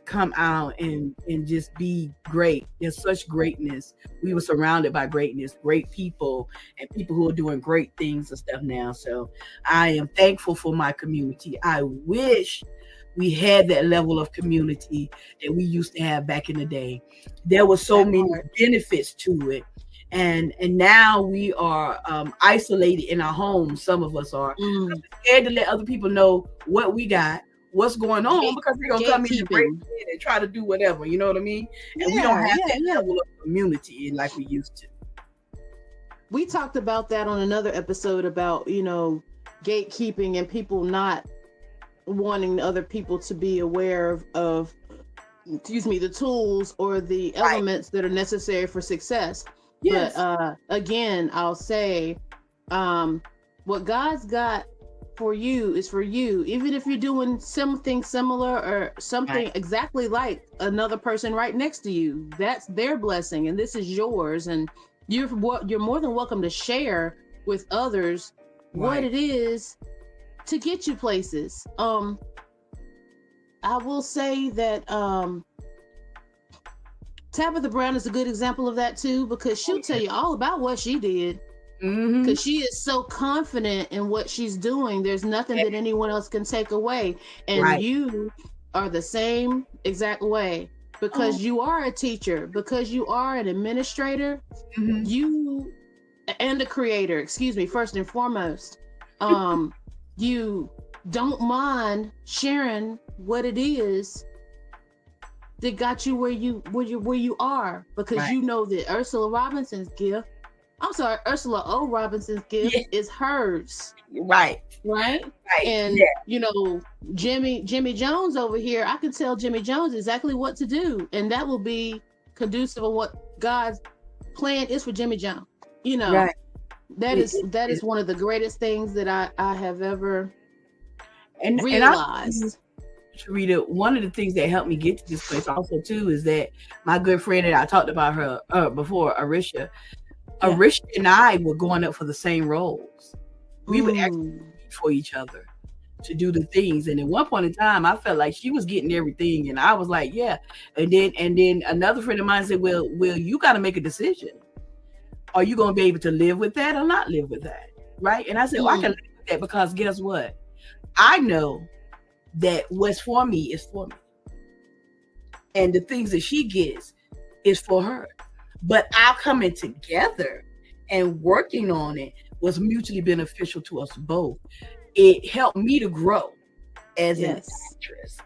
B: come out and just be great? There's such greatness. We were surrounded by greatness, great people, and people who are doing great things and stuff now. So I am thankful for my community. I wish we had that level of community that we used to have back in the day. There were so many benefits to it. And now we are isolated in our homes. Some of us are scared to let other people know what we got, what's going on, because they're gonna come in and break in and try to do whatever. You know what I mean? And we don't have that level of community like we used to.
A: We talked about that on another episode about, gatekeeping and people not wanting other people to be aware of the tools or the elements that are necessary for success. Yes. But again, I'll say what God's got for you is for you. Even if you're doing something similar or something exactly like another person right next to you, that's their blessing and this is yours. And you're more than welcome to share with others what it is to get you places. I will say that Tabitha Brown is a good example of that too, because she'll tell you all about what she did. Because she is so confident in what she's doing. There's nothing that anyone else can take away. And you are the same exact way, because you are a teacher, because you are an administrator, you and a creator, first and foremost. You don't mind sharing what it is that got you where you are, because you know that Ursula O. Robinson's gift is hers. Right. And Jimmy Jones over here, I can tell Jimmy Jones exactly what to do, and that will be conducive of what God's plan is for Jimmy Jones. That is one of the greatest things that I have ever realized.
B: Sherrita, one of the things that helped me get to this place also too is that my good friend that I talked about her before, Ursula and I were going up for the same roles. We would actually compete for each other to do the things. And at one point in time, I felt like she was getting everything, and I was like, yeah. And then another friend of mine said, well, you got to make a decision. Are you going to be able to live with that or not live with that? Right? And I said, I can live with that, because guess what? I know that what's for me is for me. And the things that she gets is for her. But our coming together and working on it was mutually beneficial to us both. It helped me to grow as an actress.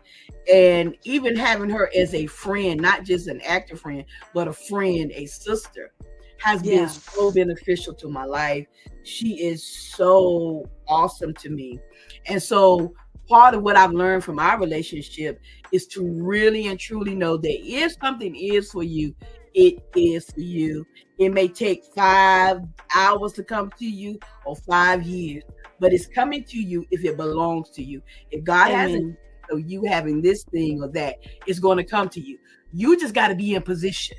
B: And even having her as a friend, not just an actor friend, but a friend, a sister, has been so beneficial to my life. She is so awesome to me. And so part of what I've learned from our relationship is to really and truly know that if something is for you, it is for you. It may take 5 hours to come to you or 5 years, but it's coming to you if it belongs to you. If God hasn't, so you having this thing or that, it's going to come to you. You just got to be in position.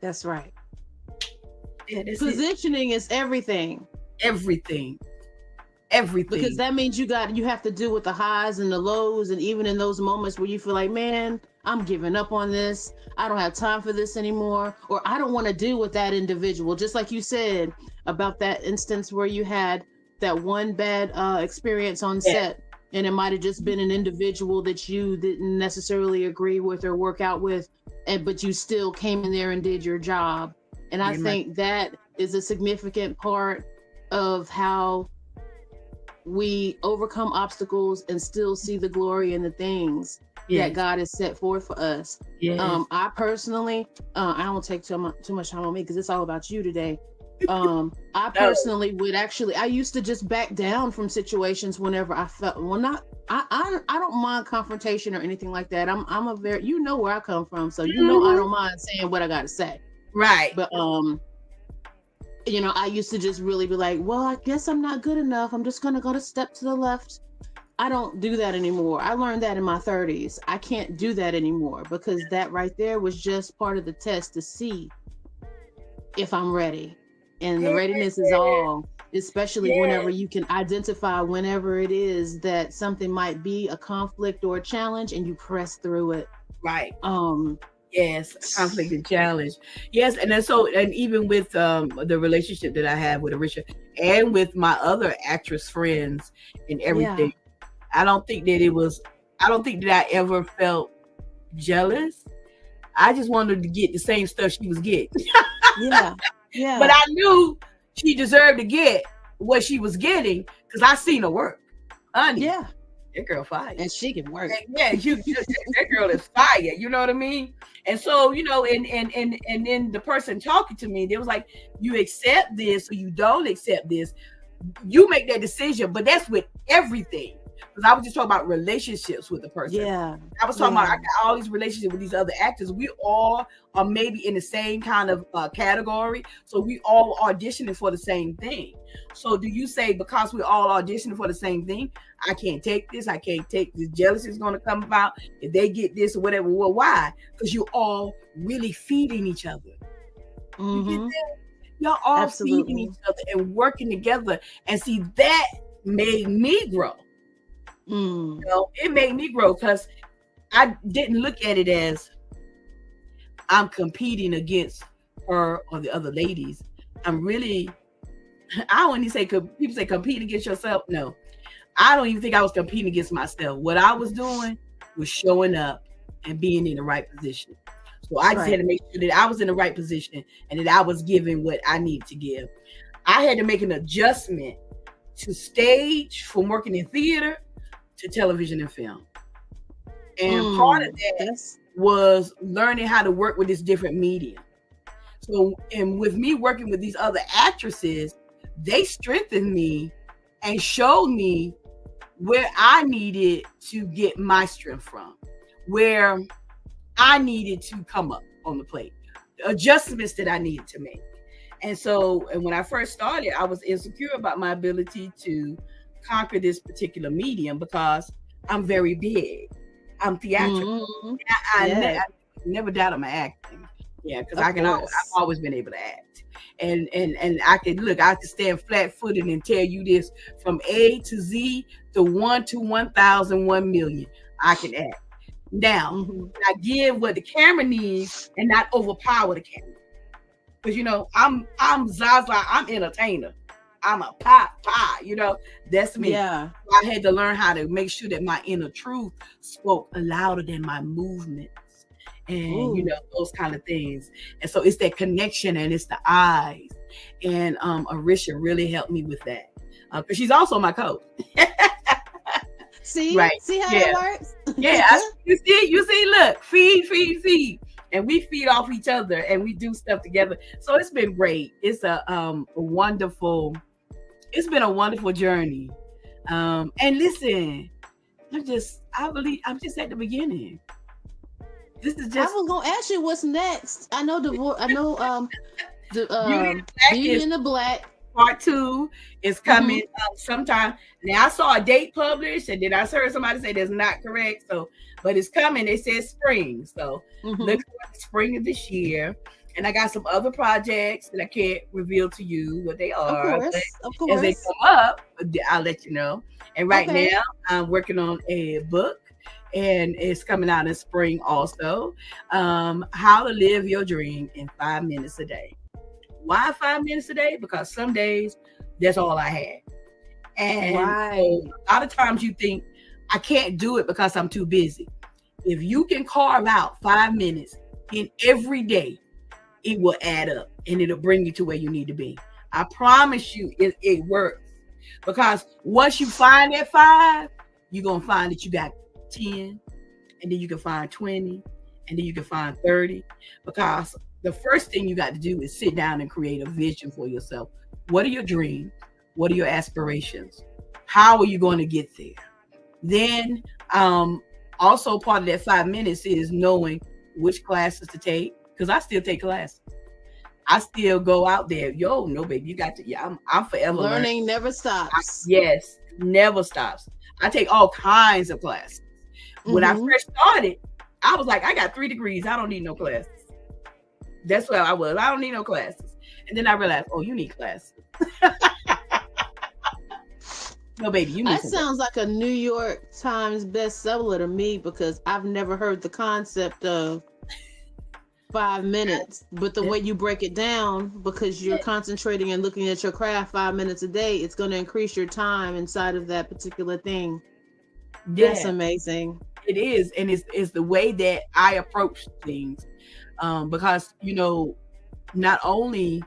A: That's right. Positioning is everything.
B: Everything.
A: Because that means you have to deal with the highs and the lows, and even in those moments where you feel like, man, I'm giving up on this, I don't have time for this anymore, or I don't want to deal with that individual. Just like you said about that instance where you had that one bad experience on set, and it might have just been an individual that you didn't necessarily agree with or work out with, but you still came in there and did your job. And I think that is a significant part of how we overcome obstacles and still see the glory in the things that God has set forth for us. I personally, I don't take too much time on me because it's all about you today. I personally I used to just back down from situations whenever I felt, I don't mind confrontation or anything like that. I'm a very, where I come from. So, I don't mind saying what I got to say.
B: Right.
A: But you know, I used to just really be like, well, I guess I'm not good enough. I'm just gonna go to step to the left. I don't do that anymore. I learned that in my 30s. I can't do that anymore because that right there was just part of the test to see if I'm ready. And the readiness is all, especially whenever you can identify whenever it is that something might be a conflict or a challenge and you press through it.
B: Right. Yes, conflict and challenge. Yes, and then and even with the relationship that I have with Ursula and with my other actress friends and everything, I don't think that I ever felt jealous. I just wanted to get the same stuff she was getting.
A: Yeah.
B: But I knew she deserved to get what she was getting because I seen her work. Honey. Yeah. That girl fire.
A: And she can work.
B: And that girl is fire. You know what I mean? And so, you know, and then the person talking to me, they was like, you accept this or you don't accept this. You make that decision, but that's with everything. Because I was just talking about relationships with the person.
A: Yeah.
B: I was talking about I got all these relationships with these other actors. We all are maybe in the same kind of category. So we all auditioning for the same thing. So do you say because we're all auditioning for the same thing, I can't take this, I can't take this, jealousy is going to come about if they get this or whatever? Well, why? Because you're all really feeding each other.
A: Mm-hmm.
B: Y'all all feeding each other and working together. And see, that made me grow. You know, it made me grow because I didn't look at it as I'm competing against her or the other ladies. I'm really, I don't even say, people say compete against yourself. No, I don't even think I was competing against myself. What I was doing was showing up and being in the right position. So I just had to make sure that I was in the right position and that I was giving what I needed to give. I had to make an adjustment to stage from working in theater to television and film. And part of that was learning how to work with this different medium. So, and with me working with these other actresses, they strengthened me and showed me where I needed to get my strength from, where I needed to come up on the plate, the adjustments that I needed to make. And so, and when I first started, I was insecure about my ability to conquer this particular medium because I'm very big. I'm theatrical. I never doubted my acting. Yeah, because I've always been able to act. And I could stand flat-footed and tell you this from A to Z to 1 to 1,000, 1 million. I can act. Now, I give what the camera needs and not overpower the camera. Because you know, I'm Zaza, I'm entertainer. I'm a pop, you know, that's me. Yeah. I had to learn how to make sure that my inner truth spoke louder than my movements and, you know, those kind of things. And so it's that connection and it's the eyes. And Ursula really helped me with that because she's also my coach.
A: See how it works?
B: You see, look, feed. And we feed off each other and we do stuff together. So it's been great. It's it's been a wonderful journey. And listen, I believe I'm just at the beginning. This is just.
A: I was gonna ask you what's next. I know Beauty in the Black
B: Part 2 is coming sometime. Now I saw a date published, and then I heard somebody say that's not correct. So, but it's coming. It says spring. So look for the spring of this year. And I got some other projects that I can't reveal to you what they are.
A: Of course.
B: As they come up, I'll let you know. And right now, I'm working on a book, and it's coming out in spring also. How to live your dream in 5 minutes a day. Why 5 minutes a day? Because some days that's all I had. And so a lot of times you think I can't do it because I'm too busy. If you can carve out 5 minutes in every day, it will add up and it'll bring you to where you need to be. I promise you it works. Because once you find that 5, you're going to find that you got 10, and then you can find 20, and then you can find 30. Because the first thing you got to do is sit down and create a vision for yourself. What are your dreams? What are your aspirations? How are you going to get there? Then also part of that 5 minutes is knowing which classes to take, because I still take classes. I still go out there. Yo, no, baby, you got to. Yeah, I'm forever
A: learning never stops.
B: Yes, never stops. I take all kinds of classes. When I first started, I was like, I got 3 degrees. I don't need no classes. That's where I was. I don't need no classes. And then I realized, oh, you need classes. No, baby, you need
A: that sounds like a New York Times bestseller to me, because I've never heard the concept of 5 minutes, but the way you break it down, because you're concentrating and looking at your craft 5 minutes a day, it's going to increase your time inside of that particular thing. That's amazing.
B: It is. And it's the way that I approach things. Because, you know, not only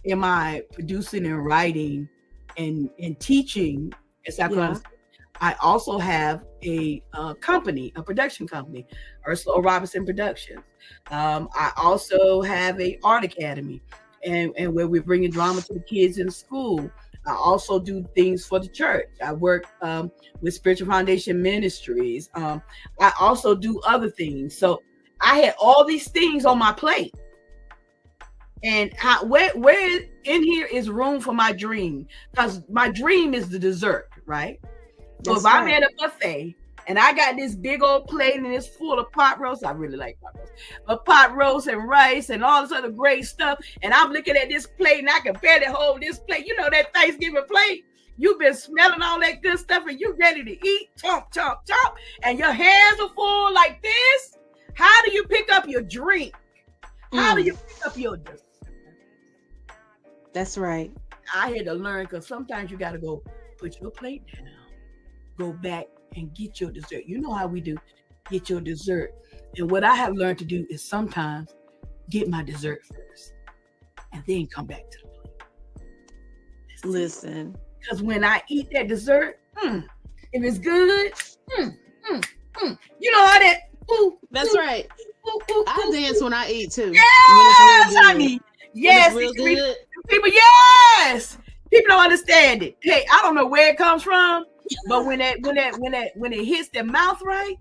B: am I producing and writing and teaching as I also have a company, a production company, Ursula Robinson Productions. I also have a art academy, and where we're bringing drama to the kids in school. I also do things for the church. I work with Spiritual Foundation Ministries. I also do other things. So I had all these things on my plate. And where in here is room for my dream? Because my dream is the dessert, right? So if I'm at a buffet and I got this big old plate and it's full of pot roast, I really like pot roast, but pot roast and rice and all this other great stuff, and I'm looking at this plate and I can barely hold this plate. You know that Thanksgiving plate? You've been smelling all that good stuff and you ready to eat, chomp, chomp, chomp, and your hands are full like this. How do you pick up your drink? How do you pick up your dessert?
A: That's right.
B: I had to learn, because sometimes you got to go put your plate down, go back and get your dessert. You know how we do, get your dessert. And what I have learned to do is sometimes get my dessert first and then come back to the plate.
A: Listen.
B: Because when I eat that dessert, if it's good, you know how that,
A: that's right. I dance when I eat too.
B: Yes, honey. Yes,
A: real good.
B: People, yes. People don't understand it. Hey, I don't know where it comes from, but when it hits their mouth right.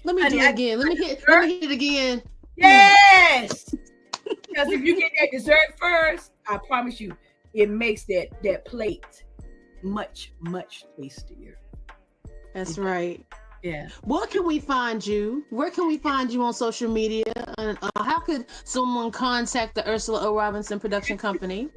A: Let me do it again. Let me hit it again.
B: Yes. Because if you get that dessert first, I promise you, it makes that plate much, much tastier.
A: That's right.
B: Yeah.
A: Where can we find you? Where can we find you on social media? And how could someone contact the Ursula O. Robinson Production Company?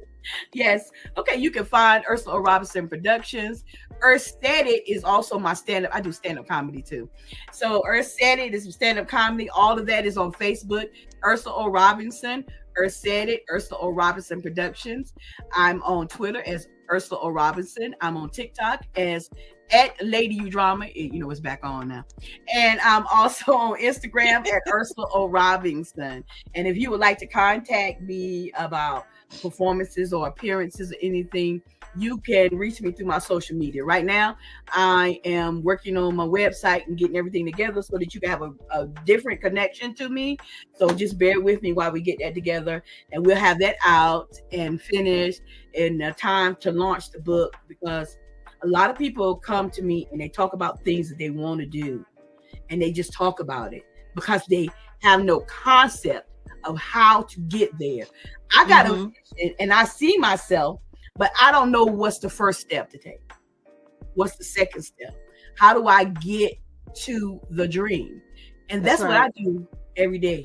B: Yes. Okay. You can find Ursula O. Robinson Productions. Earthstatic is also my stand-up. I do stand-up comedy too. So Earthstatic is stand-up comedy. All of that is on Facebook. Ursula O. Robinson, Earthstatic, Ursula O. Robinson Productions. I'm on Twitter as Ursula O. Robinson. I'm on TikTok as @Lady U Drama. You know, it's back on now. And I'm also on Instagram at Ursula O. Robinson. And if you would like to contact me about performances or appearances or anything, you can reach me through my social media. Right now, I am working on my website and getting everything together so that you can have a different connection to me. So just bear with me while we get that together, and we'll have that out and finished in time to launch the book, because a lot of people come to me and they talk about things that they want to do, and they just talk about it because they have no concept of how to get there. I got to, and I see myself, but I don't know what's the first step to take. What's the second step? How do I get to the dream? And that's what I do every day.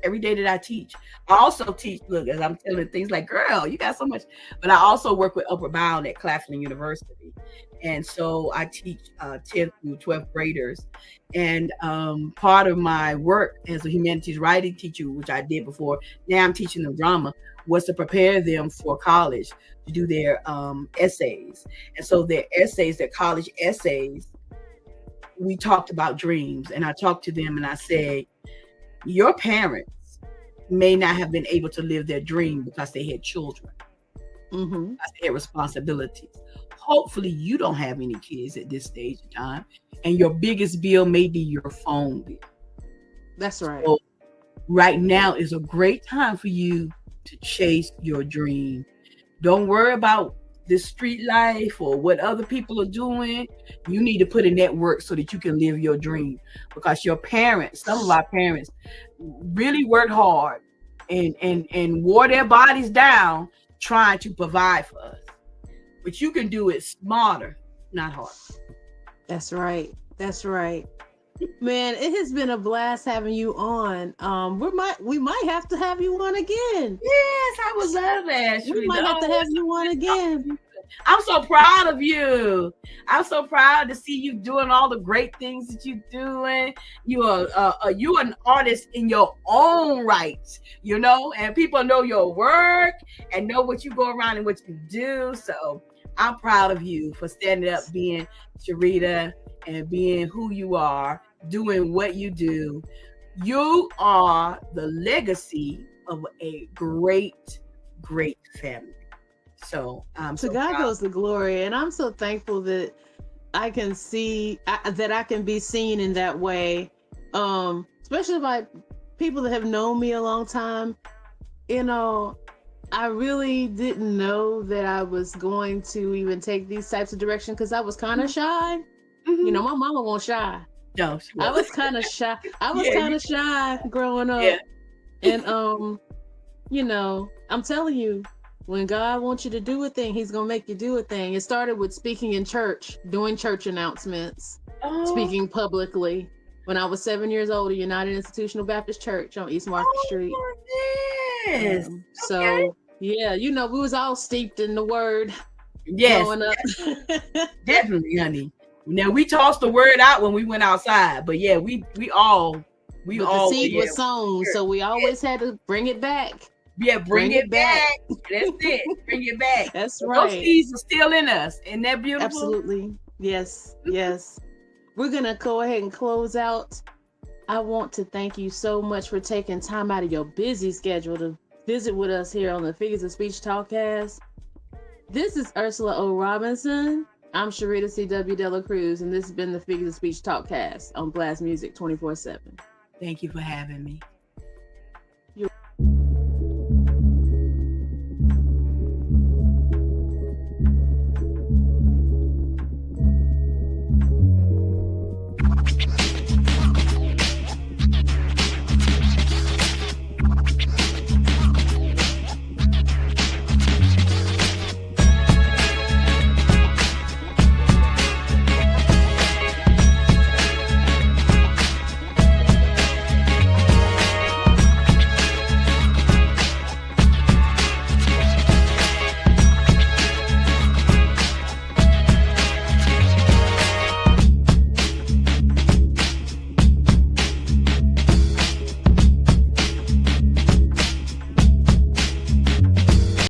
B: Every day that I teach. I also teach, look, as I'm telling things like, girl, you got so much. But I also work with Upper Bound at Claflin University. And so I teach 10th through 12th graders. And part of my work as a humanities writing teacher, which I did before, now I'm teaching them drama, was to prepare them for college to do their essays. And so their essays, their college essays, we talked about dreams. And I talked to them and I said, your parents may not have been able to live their dream because they had children, because they had responsibilities. Hopefully you don't have any kids at this stage of time, and your biggest bill may be your phone bill.
A: That's right.
B: So right now is a great time for you to chase your dream. Don't worry about this street life or what other people are doing. You need to put in that work so that you can live your dream, because your parents, some of our parents really worked hard and wore their bodies down trying to provide for us. But you can do it smarter, not harder.
A: That's right. That's right. Man, it has been a blast having you on. We might have to have you on again.
B: Yes, I would love that.
A: We might have to have you on again.
B: I'm so proud of you. I'm so proud to see you doing all the great things that you're doing. You're an artist in your own right, you know, and people know your work and know what you go around and what you do. So I'm proud of you for standing up, being Sherrita, and being who you are, doing what you do. You are the legacy of a great, great family. So
A: to God goes the glory, and I'm so thankful that I can see that I can be seen in that way, especially by people that have known me a long time. You know, I really didn't know that I was going to even take these types of direction because I was kind of shy. You know, my mama won't shy.
B: No,
A: I was kind of shy. I was kind of shy growing up. Yeah. And you know, I'm telling you, when God wants you to do a thing, he's gonna make you do a thing. It started with speaking in church, doing church announcements, speaking publicly. When I was 7 years old at United Institutional Baptist Church on East Market Street.
B: Yes.
A: So yeah, you know, we was all steeped in the word.
B: Yes.
A: Growing up.
B: Definitely, honey. Now we tossed the word out when we went outside, but yeah, we all
A: the seed was sown, so we always had to bring it back.
B: Yeah, bring it back. That's it. Bring it back.
A: That's right.
B: Those seeds are still in us. Isn't that beautiful?
A: Absolutely. Yes. Yes. We're gonna go ahead and close out. I want to thank you so much for taking time out of your busy schedule to visit with us here on the Figures of Speech Talkcast. This is Ursula O. Robinson. I'm Sherrita C W Delacruz, and this has been the Figures of Speech Talkcast on Blast Music 24/7.
B: Thank you for having me.